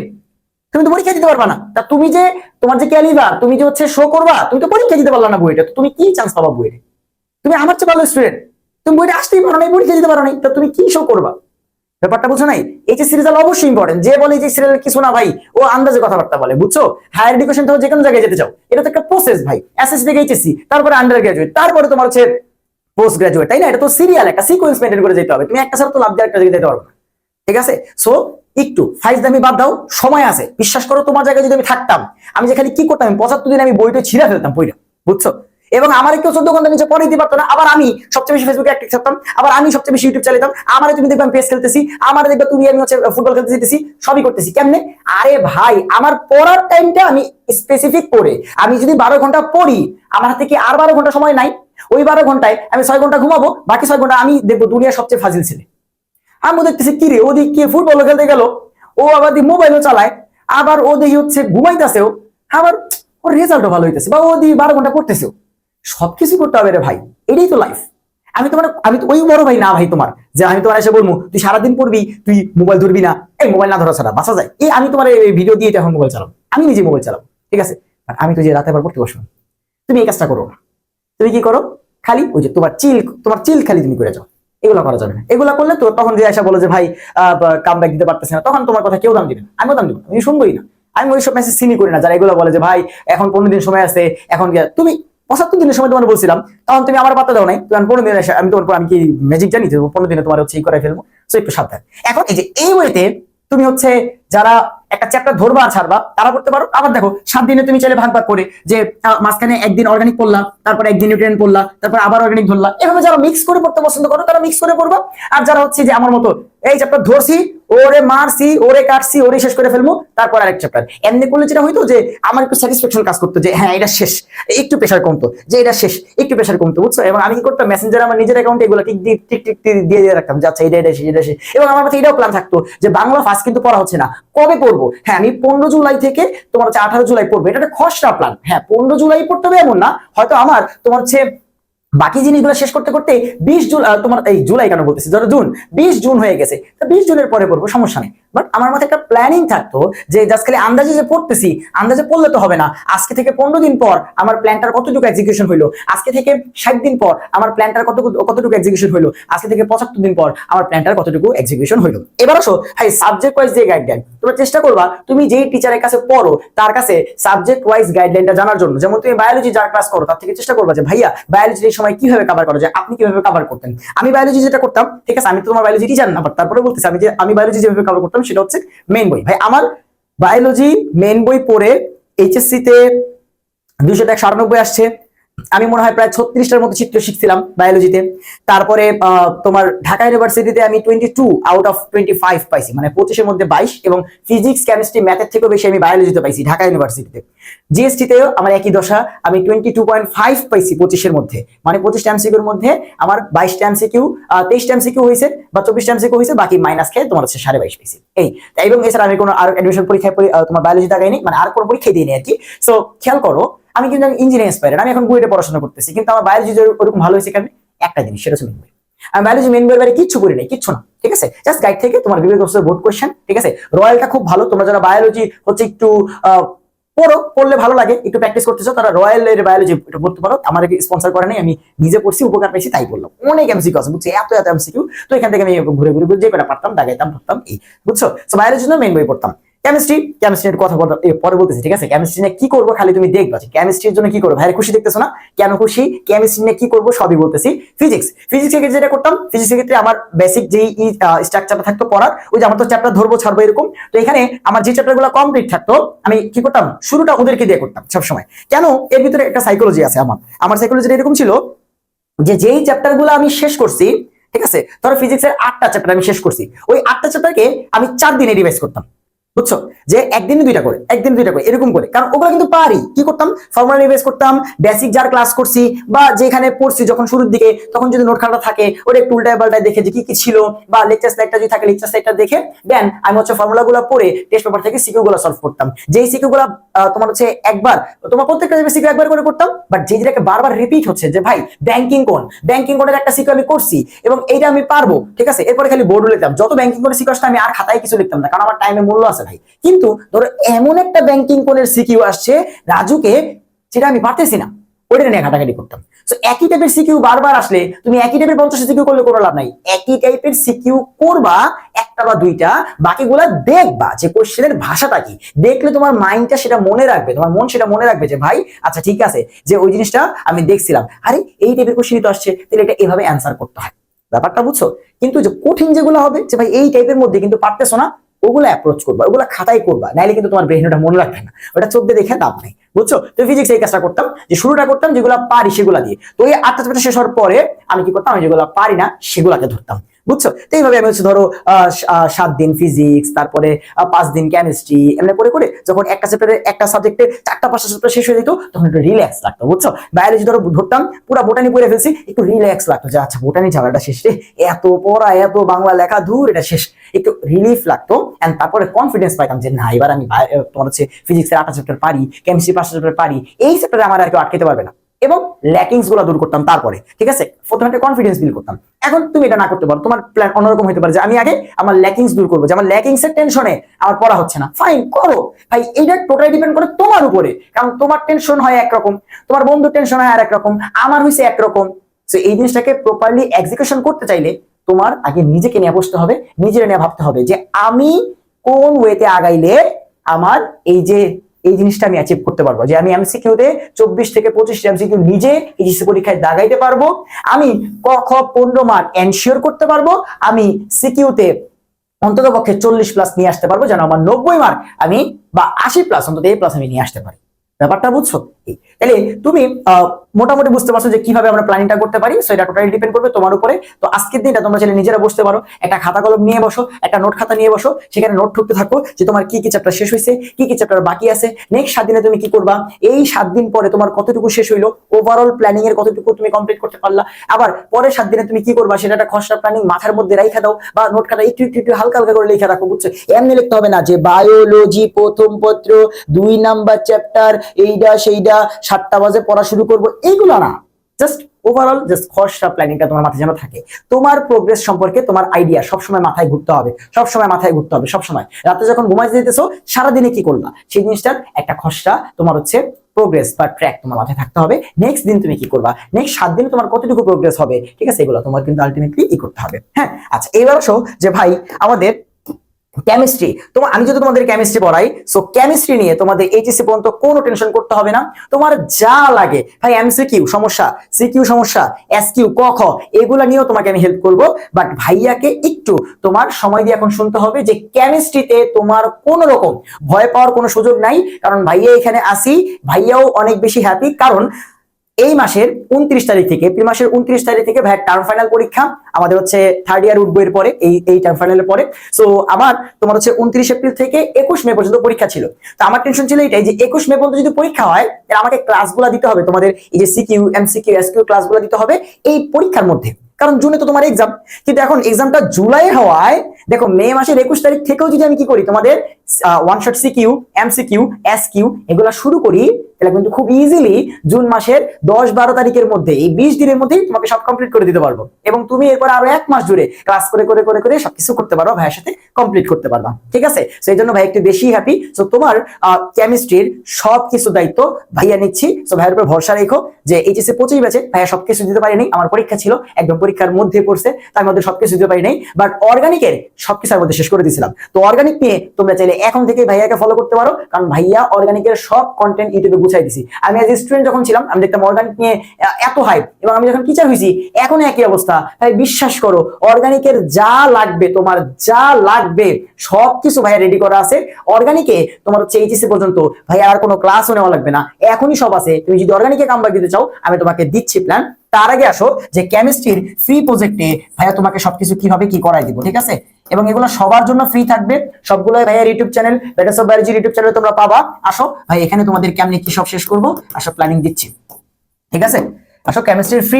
তুমি তো পরীক্ষা দিতে পারবা না। তা তুমি যে তোমার যে ক্যালিবার তুমি যে হচ্ছে শো করবা, তুমি তো পরীক্ষা দিতে পারলা না বুয়েটে, তুমি কি চান্স পাবা বুয়েটে? তুমি আমার চেয়ে ভালো স্টুডেন্ট, তুমি বইটা আসতেই পারো নাই, পরীক্ষা দিতে পারো নাই, তা তুমি কি শো করবা? ব্যাপারটা বুঝো নাই? এইচএসসি রেজাল্ট অবশ্যই ইম্পর্টেন্ট, যে বলে এইচএসসি রেজাল্ট কিছু না ভাই ও আন্দাজে কথাবার্তা বলে, বুঝছো? হায়ার এডুকেশন থেকে যে কোনো জায়গায় যেতে চাও এটা তো একটা প্রসেস ভাই, এসএসসি থেকে এইচএসসি, তারপরে আন্ডার গ্রাজুয়েট, তারপরে তোমার হচ্ছে পোস্ট গ্রাজুয়েট, তাই না? এটা তো সিরিয়াল একটা সিকোয়েন্স মেইনটেইন করে যেতে হবে, তুমি একটা ছাড়া তো লাভ দিয়ে একটা জায়গায় যেতে পারবে না। ঠিক আছে, সো একটু ফাইজলামি বাদ দাও, সময় আছে, বিশ্বাস করো তোমার জায়গায় যদি আমি থাকতাম, আমি যেখানে কি করতাম 75 দিন আমি বইটা ছিঁড়া ফেলতাম বইটা, বুঝছো? এবং আমার কেউ 14 ঘন্টা নিচে পড়ে দিতে পারতো না, আবার আমি সবচেয়ে বেশি ফেসবুকে অ্যাক্টিভ থাকতাম, আবার আমি সবচেয়ে বেশি ইউটিউব চালাতাম, আমারে তুমি দেখবে আমি পেস খেলতেছি, আমারে দেখবে তুমি আমি হচ্ছে ফুটবল খেলতে যেতেছি, সবই করতেছি। কেমনে? আরে ভাই আমার পড়ার টাইমটা আমি স্পেসিফিক করে, আমি যদি 12 ঘন্টা পড়ি আমার হাতে কি আর 12 ঘন্টা সময় নাই? ওই 12 ঘন্টায় আমি 6 ঘন্টা ঘুমাবো, বাকি 6 ঘন্টা আমি দেখবো দুনিয়ার সবচেয়ে ফাজিল ছেলে। আমি দেখতেছি কি রে ওদিক কি ফুটবল খেলতে গেল, ও আবার মোবাইলও চালায়, আবার ও দেখি হচ্ছে ঘুমাইতেছেও, আবার ওর রেজাল্টও ভালো হইতেছে, বা ও দিয়ে 12 ঘন্টা পড়তেছেও। সবকিছু করতে হবে রে ভাই, এটাই তো লাইফ। আমি তো ওই বড় ভাই না ভাই তোমার, যে আমি তোমার এসে বলবো তুই সারাদিন পড়বি, তুই মোবাইল ধরবি না, এই মোবাইল না ধরা ছাড়া বাঁচা যায়? এই আমি তোমার এই ভিডিও দিয়ে এখন মোবাইল চালাবো, আমি নিজে মোবাইল চালাবো, ঠিক আছে? আর আমি তো যে রাতে আবার পড়তে বসবো, তুমি এই কাজটা করো না। তুমি কি করো, খালি ওই যে তোমার চিল খালি তুমি করে যাও, এগুলো করা যাবে না। এগুলো করলে তো তখন যে এসে বলো যে ভাই কাম ব্যাক দিতে পারতেছে না, তখন তোমার কথা কেউ দাম দিবে না, আমিও দাম দিব না, আমি শুনবোই না। আমি ওইসব মেসেজ সিনই করি না যারা এগুলো বলে যে ভাই এখন 15 দিন সময় আছে, এখন তুমি 75 দিনের সময় তোমার বলছিলাম, তখন তুমি আমার পাত্তা দাও নাই, তুমি 15 দিন আমি তোমার আমি কি ম্যাজিক জানি যে 15 দিনে তোমার হচ্ছে ই করে ফেলবো। সো একটু সাবধান। এখন এই যে এই ওয়েতে তুমি হচ্ছে যারা একটা চ্যাপ্টার ধরবা আর ছাড়বা তারা করতে পারো। আবার দেখো 7 দিনে তুমি চাইলে ভাগ ভাগ করে যে মাঝখানে একদিন অর্গানিক পড়লা, তারপর একদিন নিউট্রিয়েন্ট পড়লা, তারপর আবার অর্গানিক ধরলা, এভাবে যারা মিক্স করে পড়তে পছন্দ করো তারা মিক্স করে পড়বা। আর যারা হচ্ছে যে আমার মতো এই চ্যাপ্টার ধরছি, ওরে মারছি, ওরে কাটছি, ওরে শেষ করে ফেলবো, তারপর আরেক চ্যাপ্টার, এমনি করলে যেটা হইতো যে আমার একটু স্যাটিসফ্যাকশন কাজ করতো যে হ্যাঁ এটা শেষ, একটু প্রেশার কমতো যে এটা শেষ, একটু প্রেশার কমতো, বুঝছো। এবং আমি কি করতাম, মেসেঞ্জারে আমার নিজের অ্যাকাউন্টে এগুলো টিক টিক টিক টিক দিয়ে দিয়ে রাখতাম যে আচ্ছা এটা শেষ, এটা শেষ। এবং আমার কাছে এটাও প্ল্যান থাকতো যে বাংলা ফার্স্ট কিন্তু পড়া হচ্ছে না, কবে পড়বো? হ্যাঁ আমি 15 জুলাই থেকে তোমার হচ্ছে 18 জুলাই পড়বো, এটা একটা খসড়া প্ল্যান। হ্যাঁ 15 জুলাই পড়তে হবে এমন না, হয়তো আমার তোমার হচ্ছে বাকি জিনিসগুলো শেষ করতে করতে 20 জুন, তোমার এই জুলাই কেন বলতেছি, ধরো জুন, 20 জুন হয়ে গেছে, তো 20 জুনের পরে পড়বো, সমস্যা নেই। বাট আমার মাথায় একটা প্ল্যানিং থাকতো যে জাস্ট খালি আন্দাজে যে পড়তেছি, আন্দাজে পড়লে তো হবে না। আজকে থেকে 15 দিন পর আমার প্ল্যানটার কতটুকু এক্সিকিউশন হইলো, আজকে থেকে 60 দিন পর আমার প্ল্যানটার কতটুকু এক্সিকিউশন হইলো, আজকে থেকে 75 দিন পর আমার প্ল্যানটার কতটুকু এক্সিকিউশন হইলো। এবার আসো ভাই সাবজেক্ট ওয়াইজ যে গাইডলাইন, তোমরা চেষ্টা করবা তুমি যেই টিচারের কাছে পড়ো তার কাছে সাবজেক্ট ওয়াইজ গাইডলাইনটা জানার জন্য। যেমন তুমি বায়োলজি যার ক্লাস করো তার থেকে চেষ্টা করবা যে ভাইয়া বায়োলজির এই সময় কিভাবে কভার করা যায়, আপনি কিভাবে কভার করতেন। আমি বায়োলজি যেটা করতাম, ঠিক আছে আমি তো তোমার বায়োলজি টিচার না, বাট তারপরে বলতেছি আমি বায়োলজি যেভাবে কভার করতাম সেটা হচ্ছে মেইন বই। ভাই আমার বায়োলজি মেইন বই পড়ে এইচএসসি তে 298 আসছে। আমি মনে হয় প্রায় 36টার মতো চিত্র শিখছিলাম বায়োলজিতে। তারপরে তোমার ঢাকা ইউনিভার্সিটিতে আমি 22 আউট অফ 25 পাইছি, মানে 25 এর মধ্যে 22, এবং ফিজিক্স কেমিস্ট্রি ম্যাথের থেকেও বেশি আমি বায়োলজিতে পাইছি ঢাকা ইউনিভার্সিটিতে। জিএসটি তেও আমার একই দশা, আমি 22.5 পাইছি 25 এর মধ্যে, মানে 25টা এমসিকিউর মধ্যে আমার 22টা এমসিকিউ, 23টা এমসিকিউ হয়েছে বা 24টা এমসিকিউ হয়েছে, বাকি মাইনাস খেয়ে তোমার হচ্ছে 22.5 পাইছি এই। এবং এছাড়া আমি কোনো আর অ্যাডমিশন পরীক্ষায় তোমার বায়োলজি দাগাইনি, মানে আর কোনো পরীক্ষা দিইনি আর কি। সো খেয়াল করো আমি কিন্তু ইঞ্জিনিয়ারিং অ্যাসপায়ার, আমি এখন বুয়েটে পড়াশোনা করতেছি, কিন্তু আমার বায়োলজি ওরকম ভালো হয়েছে কেন? একটা জিনিস, সেটা হচ্ছে মেন বই। আমি বায়োলজি মেন বইয়ের বাইরে কিচ্ছু করি নাই, কিচ্ছু না, ঠিক আছে, জাস্ট গাইড থেকে তোমার বিবেক বোর্ড কোশ্চেন, ঠিক আছে। রয়্যালটা খুব ভালো, তোমরা যারা বায়োলজি হচ্ছে একটু পড়লে ভালো লাগে, একটু প্র্যাকটিস করতেছো, তারা রয়্যাল এর বায়োলজি এটা পড়তে পারো। আমার স্পন্সর করে নাই, আমি নিজে পড়ছি, উপকার পাইছি তাই বললাম। অনেক এমসিকিউ আছে বুঝছি, এত এমসিকিউ, তো এখান থেকে আমি ঘুরে ঘুরে যে কটা পারতাম দাগাইতাম, পড়তাম এই, বুঝছো। তো বায়োলজির জন্য মেন বই পড়তাম। কেমিস্ট্রির কথা পরে বলতেছি, ঠিক আছে। কেমিস্ট্রি নিয়ে কি করবো খালি তুমি দেখবা, কেমিস্ট্রির জন্য কি করবো, ভাইয়ের খুশি দেখতেছো না, কেন খুশি, কেমিস্ট্রি নিয়ে কি করবো সবই বলতেছি। ফিজিক্সের ক্ষেত্রে যেটা করতাম, ফিজিক্সের ক্ষেত্রে আমার বেসিক যেই স্ট্রাকচারটা থাকতো পড়ার, ওই যে আমার তো চ্যাপ্টার ধরবো ছাড়বো এরকম, তো এখানে আমার যে চ্যাপ্টার গুলো কমপ্লিট থাকতো আমি কি করতাম, শুরুটা ওদেরকে দিয়ে করতাম সবসময়। কেন, এর ভিতরে একটা সাইকোলজি আছে, আমার সাইকোলজিটা এরকম ছিল যে যেই চ্যাপ্টার গুলো আমি শেষ করছি, ঠিক আছে, ধরো ফিজিক্সের 8টা চ্যাপ্টার আমি শেষ করছি, ওই 8টা চ্যাপ্টারকে আমি 4 দিনে রিভাইজ করতাম, বুঝছো, যে একদিনে 2টা করে, একদিন 2টা করে এরকম করে। কারণ ওগুলো কিন্তু পারি, কি করতাম, ফর্মুলা রিভাইজ করতাম, বেসিক যার ক্লাস করছি বা যেখানে পড়ছি যখন শুরুর দিকে, তখন যদি নোট খাতা থাকে ওটা একটু উল্টায় পাল্টায় দেখে যে কি কি ছিল, বা লেকচার স্লাইডটা যদি থাকে লেকচার স্লাইডটা দেখে দেন আমি হচ্ছে ফর্মুলা গুলো পড়ে টেস্ট পেপার থেকে সিকিউ গুলো সলভ করতাম। যেই সিকিউ গুলো তোমার হচ্ছে একবার, তোমার প্রত্যেকটা সিকিউ একবার করে করতাম, বাট যে যেটাকে বারবার রিপিট হচ্ছে যে ভাই ব্যাংকিং কোণের একটা সিকিউ আমি করছি এবং এইটা আমি পারবো, ঠিক আছে, এরপরে খালি বোর্ড লিখতাম। যত ব্যাংকিং কোণের সিকিউ আসতো আমি আর খাতায় কিছু লিখতাম না, কারণ আমার টাইমে মূল্য আছে ভাই। কিন্তু ধরো এমন একটা ব্যাংকিং কোণের সিকিউ আসছে রাজুকে, যেটা আমি পারতেছি না, ওইটা নিয়ে ঘাটাঘাটি করতাম। সো একই টাইপের সিকিউ বারবার আসলে তুমি একই টাইপের 50 সিকিউ করলে কোনো লাভ নাই। একই টাইপের সিকিউ করবা একটা বা দুইটা, বাকিগুলা দেখবা যে কোশ্চেনের ভাষাটা কি, দেখলে তোমার মাইন্ডটা সেটা মনে রাখবে, তোমার মন সেটা মনে রাখবে যে ভাই আচ্ছা ঠিক আছে, যে ওই জিনিসটা আমি দেখছিলাম, আরে এই টাইপের কোশ্চেনই তো আসছে, তাহলে এটা এভাবে অ্যান্সার করতে হয়, ব্যাপারটা বুঝছো। কিন্তু যে কঠিন যেগুলো হবে যে ভাই এই টাইপের মধ্যে কিন্তু পারতেছো না, ওগুলো অ্যাপ্রোচ করবা, ওগুলো খাতায় করবা, নাইলে কিন্তু তোমার ব্রেন ওটা মনে রাখবে না, ওটা চোখ দিয়ে দেখে লাভ নাই, বুঝছো। তো ফিজিক্স এই কাজটা করতাম যে শুরুটা করতাম যেগুলো পারি সেগুলা দিয়ে, তো এই 8টা চ্যাপ্টার শেষ হওয়ার পরে আমি কি করতাম, আমি যেগুলো পারি না সেগুলাকে ধরতাম, বুঝছো। তো এইভাবে আমি হচ্ছে ধরো 7 দিন ফিজিক্স, তারপরে 5 দিন কেমিস্ট্রি, এমনি করে করে যখন একটা চ্যাপ্টারে একটা সাবজেক্টে 4টা 5টা চ্যাপ্টার শেষ হয়ে যেত, তখন একটু রিল্যাক্স লাগতো, বুঝছো। বায়োলজি ধরো ধরতাম, পুরো বোটানি পড়ে ফেলছি, একটু রিল্যাক্স লাগতো যে আচ্ছা বোটানি ঝামেলাটা শেষ রে, এত পড়া এত বাংলা লেখা দূর এটা শেষ, একটু রিলিফ লাগতো। এন্ড তারপরে কনফিডেন্স পাইতাম যে না এবার আমি তোমার হচ্ছে ফিজিক্সের 8টা চ্যাপ্টার পারি, কেমিস্ট্রি 5টা চ্যাপ্টার পারি, এই চ্যাপ্টারে আমার আর কেউ আটকাতে পারবে না। এবং ল্যাকিংস গুলো দূর করতাম তারপরে, ঠিক আছে, প্রথমে একটা কনফিডেন্স বিল্ড করতাম। এখন তুমি এটা না করতে পারো, তোমার প্ল্যান অন্যরকম হতে পারে যে আমি আগে আমার ল্যাকিংস দূর করবো, যে আমার ল্যাকিংস এর টেনশনে আমার পড়া হচ্ছে না, ফাইন করো ভাই, এটা টোটালি ডিপেন্ড করে তোমার উপরে। কারণ তোমার টেনশন হয় একরকম, তোমার বন্ধুর টেনশন হয় আর একরকম, আমার হয়েছে একরকম, সো এই জিনিসটাকে প্রপারলি এক্সিকিউশন করতে চাইলে তোমার আগে নিজেকে নিয়ে বসতে হবে, নিজের নিয়ে ভাবতে হবে যে আমি কোন ওয়েতে আগাইলে আমার এই জিনিসটা আমি অ্যাচিভ করতে পারবো, যে আমি এমসিকিউ তে 24 থেকে 25 এমসিকিউ নিজে এইচএসসি পরীক্ষায় দাগাইতে পারবো, আমি ক খ 15 মার্ক এনশিওর করতে পারবো, আমি সিকিউতে অন্তত পক্ষে 40+ নিয়ে আসতে পারবো, যেন আমার 90 মার্ক আমি বা 80+ অন্তত A+ আমি নিয়ে আসতে পারি। ব্যাপারটা বুঝছো? তাহলে তুমি মোটামুটি বুঝতে পারছো যে কিভাবে আমরা প্ল্যানিংটা করতে পারি। সো এটা টোটালি ডিপেন্ড করবে তোমার উপরে। তো আজকের দিনটা তোমরা চাইলে নিজেরা বসতে পারো, একটা খাতা কলম নিয়ে বসো, একটা নোট খাতা নিয়ে বসো, সেখানে নোট ঠুকতে থাকো যে তোমার কি কি চ্যাপ্টার শেষ হয়েছে, কি কি চ্যাপ্টার বাকি আছে, নেক্সট 7 দিনে তুমি কি করবা, এই 7 দিন পরে তোমার কতটুকু শেষ হইলো, ওভারঅল প্ল্যানিং এর কতটুকু তুমি কমপ্লিট করতে পারলা, আবার পরের 7 দিনে তুমি কি করবা সেটা একটা খসড়া প্ল্যানিং মাথার মধ্যে রাখা দাও, বা নোট খাতা একটু একটু একটু হালকা হালকা করে লিখে রাখো, বুঝছো? এমনি লিখতে হবে না যে বায়োলজি প্রথম পত্র 2 নাম্বার চ্যাপ্টার এইটা সেইটা 7টা বাজে পড়া শুরু করবো, এইগুলো না। জাস্ট ওভারঅল জাস্ট খসড়া প্ল্যানিংটা তোমার মাথায় যেন থাকে। তোমার প্রোগ্রেস সম্পর্কে তোমার আইডিয়া সবসময় মাথায় ঘুরতে হবে, সবসময় মাথায় ঘুরতে হবে, সবসময়। রাতে যখন ঘুমাইতে যেতেছো সারাদিনে কি করলা সেই জিনিসটার একটা খসড়া তোমার হচ্ছে প্রোগ্রেস বা ট্র্যাক তোমার মাথায় থাকতে হবে। নেক্সট দিন তুমি কি করবা, নেক্সট 7 দিনে তোমার কতটুকু প্রোগ্রেস হবে, ঠিক আছে, এগুলো তোমার কিন্তু আলটিমেটলি করতে হবে। হ্যাঁ, আচ্ছা, এবার আসো যে ভাই আমাদের কেমিস্ট্রি, আমি যদি তোমাদের কেমিস্ট্রি পড়াই, সো কেমিস্ট্রি নিয়ে তোমাদের এইচএসসি পর্যন্ত কোনো টেনশন করতে হবে না। তোমার যা লাগে ভাই, এমসিকিউ সমস্যা, সিকিউ সমস্যা, এসকিউ ক খ এগুলা নিয়েও তোমাকে আমি হেল্প করব। বাট ভাইয়াকে একটু তোমার সময় দিয়ে এখন শুনতে হবে যে কেমিস্ট্রিতে তোমার কোনো রকম ভয় পাওয়ার কোনো সুযোগ নাই, কারণ ভাইয়া এখানে আসি, ভাইয়াও অনেক বেশি হ্যাপি, কারণ এই মাসের 29 তারিখ থেকে, এপ্রিল মাসের 29 তারিখ থেকে ভাই টার্ম ফাইনাল পরীক্ষা আমাদের হচ্ছে থার্ড ইয়ার উঠবো এর পরে, এই টার্ম ফাইনালের পরে। সো আমার তোমার হচ্ছে 29 এপ্রিল থেকে 21 মে পর্যন্ত পরীক্ষা ছিল। তো আমার টেনশন ছিল এটাই যে 21 মে পর্যন্ত যদি পরীক্ষা হয় তাহলে আমাকে ক্লাসগুলো দিতে হবে, তোমাদের এই যে সিকিউ এমসিকিউ এসকিউ ক্লাসগুলো দিতে হবে এই পরীক্ষার মধ্যে, কারণ জুনে তো তোমার এক্সাম। কিন্তু এখন এক্সামটা জুলাই হওয়ায় দেখো মে মাসের 21 তারিখ থেকেও যদি আমি কি করি তোমাদের one shot CQ MCQ SQ এগুলা শুরু করি, তাহলে কিন্তু খুব ইজিলি জুন মাসের 10-12 তারিখের মধ্যে, এই 20 দিনের মধ্যেই তোমাকে সব কমপ্লিট করে দিতে পারবো, এবং তুমি এরপর আরো 1 মাস জুড়ে ক্লাস করে করে করে করে সবকিছু করতে পারো, ভাইয়ের সাথে কমপ্লিট করতে পারবা। ঠিক আছে, সেই জন্য ভাই একটু বেশি হ্যাপি। সো তোমার কেমিস্ট্রির সবকিছু দায়িত্ব ভাইয়া নিচ্ছি। সো ভাইয়ের উপর ভরসা রেখো যে এইচএসসি 25 ব্যাচে ভাইয়া সবকিছু দিতে পারিনি, আমার পরীক্ষা ছিল একদম পরীক্ষার মধ্যে পড়ছে, তার মধ্যে সবকিছু দিতে পারি নাই, বাট অর্গানিকের সবকিছুর মধ্যে শেষ করে দিয়েছিলাম। তো অর্গানিক নিয়ে তোমরা চাইলে এখন থেকে ভাইয়াকে ফলো করতে পারো, কারণ ভাইয়া অর্গানিকের সব কন্টেন্ট ইউটিউবে গুছাই দিছি। আমি এজ স্টুডেন্ট যখন ছিলাম আমি দেখতাম অর্গানিক নিয়ে এত হাইপ, এবং আমি যখন টিচার হয়েছি এখন একই অবস্থা। ভাই বিশ্বাস করো, অর্গানিকের যা লাগবে, তোমার যা লাগবে সবকিছু ভাইয়া রেডি করা আছে। অর্গানিকে তোমার হচ্ছে এইচএসসি পর্যন্ত ভাইয়া আর কোনো ক্লাসও নেওয়া লাগবে না, এখনই সব আছে। তুমি যদি অর্গানিকে কামব্যাক দিতে চাও আমি তোমাকে দিচ্ছি প্ল্যান। তার আগে আসো যে কেমিস্ট্রির ফ্রি প্রজেক্টে ভাইয়া তোমাকে সবকিছু কিভাবে কি করাই দিব, ঠিক আছে, এবং এগুলো সবার জন্য ফ্রি থাকবে, সবগুলো ভাইয়ার YouTube channel Betters of Biology YouTube চ্যানেলে তোমরা পাবা। আসো ভাই, এখানে তোমাদের কেমনে কি সব শেষ করবো, আসো প্ল্যানিং দিচ্ছি, ঠিক আছে। আসো কেমিস্ট্রির ফ্রি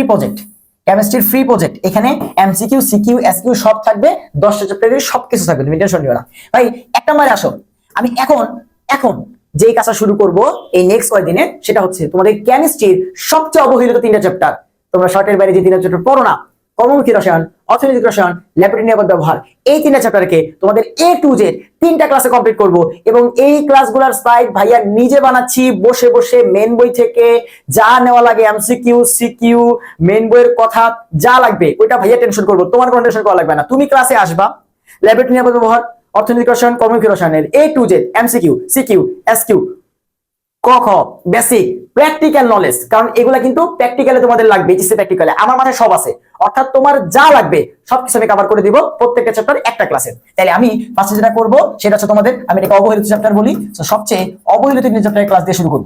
প্রজেক্ট, এখানে এমসিকিউ সিকিউ এসকিউ সব থাকবে, 10টা চ্যাপ্টারের সবকিছু থাকবে, তুমি টেনশন নিও না ভাই। এক নম্বরে আসো, আমি এখন যেই কাজটা শুরু করব এই নেক্সট কয়েকদিনে, সেটা হচ্ছে তোমাদের কেমিস্ট্রির সবচেয়ে অবহেলিত 3টা চ্যাপ্টার। তোমরা শর্টের বাইরে যে 3টা চ্যাপ্টার পড়ো না, কর্মমুখী রসায়ন, অর্থনৈতিক রসায়ন, ল্যাবরেটরি নিরাপদ ব্যবহার, এই 3টা চ্যাপ্টারকে তোমাদের A to Z 3টা ক্লাসে কমপ্লিট করব, এবং এই ক্লাসগুলোর স্লাইড ভাইয়া নিজে বানাচ্ছি বসে বসে, মেন বই থেকে যা নেওয়া লাগে এমসিকিউ সিকিউ মেন বইয়ের কথা যা লাগবে ওইটা ভাইয়া টেনশন করবো, তোমার কোনো টেনশন করা লাগবে না। তুমি ক্লাসে আসবা, ল্যাবরেটরি নিরাপদ ব্যবহার, অর্থনৈতিক রসায়ন, কর্মমুখী রসায়নের A to Z MCQ CQ SQ ক খ বেসিক প্র্যাকটিক্যাল নলেজ, কারণ এগুলা কিন্তু প্র্যাকটিক্যালে তোমাদের লাগবে, এইচএসসি প্র্যাকটিক্যালে আমার মাথায় সব আছে, অর্থাৎ তোমার যা লাগবে সবকিছু আমি কভার করে দিব প্রত্যেকটা চ্যাপ্টার একটা ক্লাসে। তাহলে আমি ফার্স্টে যেটা করব সেটা হচ্ছে তোমাদের, আমি এটাকে অবহেলিত চ্যাপ্টার বলি, তো সবচেয়ে অবহেলিত 3 চ্যাপ্টারের ক্লাস দিয়ে শুরু করব,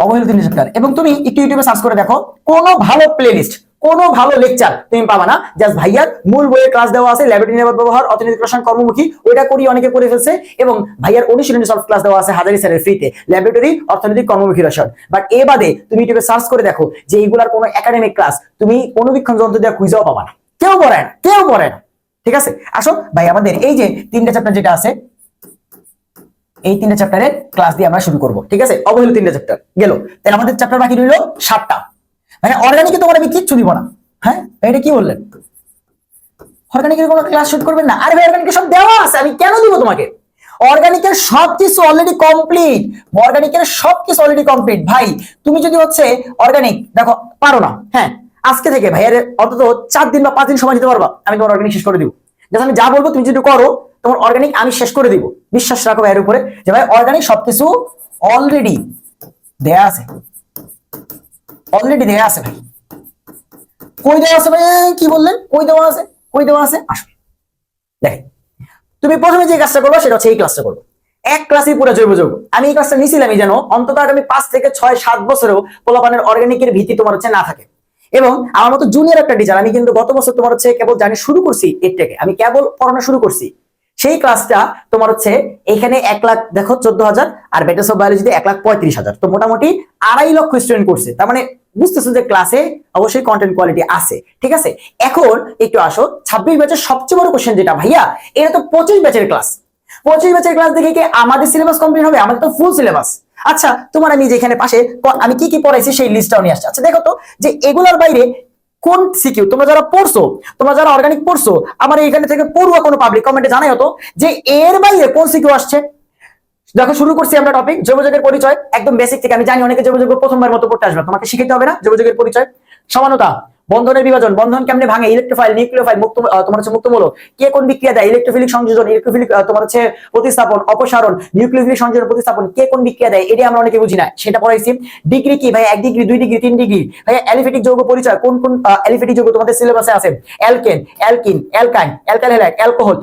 অবহেলিত 3 চ্যাপ্টার। এবং তুমি একটু ইউটিউবে সার্চ করে দেখো, কোনো ভালো প্লেলিস্ট, কোনো ভালো লেকচার তুমি পাবা না, জাস্ট ভাইয়ার মূল বইয়ের ক্লাস দেওয়া আছে, ল্যাবরেটরি নিরাপদ ব্যবহার, অর্থনৈতিক রসায়ন, কর্মমুখী, ওইটা করি অনেকে করে ফেলছে, এবং ভাইয়ার অনুশীলনী সলভ ক্লাস দেওয়া আছে হাজারি স্যারের ফ্রিতে, ল্যাবরেটরি, অর্থনৈতিক, কর্মমুখী রসায়ন। বাট এ বাদে তুমি ইউটিউবে সার্চ করে দেখো যে এইগুলার কোনো একাডেমিক ক্লাস তুমি অনুবীক্ষণ যন্ত্র দিয়ে খুঁজেও পাবা না, কেউ পড়ে না, ঠিক আছে। আসো ভাই, আমাদের এই যে 3টা চ্যাপ্টার যেটা আছে, এই 3টা চ্যাপ্টারের ক্লাস দিয়ে আমরা শুরু করব, ঠিক আছে। অবহেলিত 3টা চ্যাপ্টার গেল, তাহলে আমাদের চ্যাপ্টার বাকি রইল 7টা। মানে অর্গানিকে তোমার আমি কিচ্ছু দিব না। হ্যাঁ, এটা কি বললেন, অর্গানিকের কোনো ক্লাস শুট করবেন না? আরে ভাই, অর্গানিকে সব দেওয়া আছে, আমি কেন দিব তোমাকে? অর্গানিকের সবকিছু অলরেডি কমপ্লিট, অর্গানিকের সবকিছু অলরেডি কমপ্লিট ভাই। তুমি যদি হচ্ছে অর্গানিক দেখো পারো না, হ্যাঁ আজকে থেকে ভাইয়ের অন্তত 4 দিন বা 5 দিন সময় দিতে পারবা, আমি তোমার অর্গানিক শেষ করে দিব। আমি যা বলবো তুমি যদি করো তোমার অর্গানিক আমি শেষ করে দিব। বিশ্বাস রাখো ভাইয়ের উপরে যে ভাই অর্গানিক সবকিছু অলরেডি দেয়া আছে, অলরেডি দেয়া আছে ভাই। কই দেওয়া আছে ভাই? কি বললেন কই দেওয়া আছে? কই দেওয়া আছে? আসো দেখেন, তুমি প্রথমে যে কাজটা করবো সেটা হচ্ছে এই ক্লাসটা করবো, এক ক্লাসই পুরো জৈব যৌগ। আমি এই ক্লাসটা নিয়েছিলামই যেন অন্তত আগামী 5 থেকে 6-7 বছরেও পোলাপানের অর্গানিকের ভীতি তোমার হচ্ছে না থাকে। এবং আমার মতো জুনিয়র একটা টিচার, আমি কিন্তু গত বছর তোমার হচ্ছে কেবল জানি শুরু করছি এরটাকে, আমি কেবল পড়ানো শুরু করছি। সেই ক্লাসটা তোমার হচ্ছে এখানে 1 লাখ দেখো 14,000 আর ব্যাটাস অফ বায়োলজিতে 1,35,000, তো মোটামুটি 2.5 লক্ষ স্টুডেন্ট করছে। তার মানে বুঝতেছো যে ক্লাসে অবশ্যই কন্টেন্ট কোয়ালিটি আছে, ঠিক আছে। এখন একটু আসো 26 ব্যাচের সবচেয়ে বড় কোশ্চেন যেটা ভাইয়া, এটা তো 25 ব্যাচের ক্লাস। 25 ব্যাচের ক্লাস দেখে কি আমাদের সিলেবাস কমপ্লিট হবে? আমাদের তো ফুল সিলেবাস। আচ্ছা তোমার আমি যেখানে পাশে আমি কি কি পড়াইছি সেই লিস্টটাও নিয়ে আসছি। আচ্ছা দেখো তো যে এগুলোর বাইরে কোন সিকিউ তোমরা যারা পড়ছো, তোমরা যারা অর্গানিক পড়ছো, আমার এখানে থেকে পড়ুয়া কোনো পাবলিক কমেন্টে জানাই হতো যে এর বাইরে কোন সিকিউ আসছে। দেখো শুরু করছি আমরা টপিক জৈব যৌগের পরিচয়, একদম বেসিক থেকে। আমি জানি অনেকে জৈব যৌগ প্রথমবার মতো পড়তে আসবে, তোমাকে শিখাতে হবে না। জৈব যৌগের পরিচয়, সমানতা, বন্ধনের বিভাজন, বন্ধন কেমনে ভাঙে, ইলেকট্রোফাইল, নিউক্লিওফাইল, মুক্ত তোমার হচ্ছে মুক্তমূলক, কে কোন বিক্রিয়া দেয়, ইলেকট্রোফিলিক সংযোজন, ইলেকট্রোফিলিক তোমার হচ্ছে প্রতিস্থাপন, অপসারণ, নিউক্লিওফিলিক সংযোজন, প্রতিস্থাপন, কে কোন বিক্রিয়া দেয়, এটা আমরা অনেকে বুঝি না, সেটা পড়াইছি। ডিগ্রি কি ভাই? 1 ডিগ্রি, 2 ডিগ্রি, 3 ডিগ্রি। ভাই অ্যালিফেটিক যৌগ পরিচয়, কোন কোন অ্যালিফেটিক যৌগ তোমাদের সিলেবাসে আছে? Alkane, alkyne, অ্যালকাইন, alkyl halide, alcohol.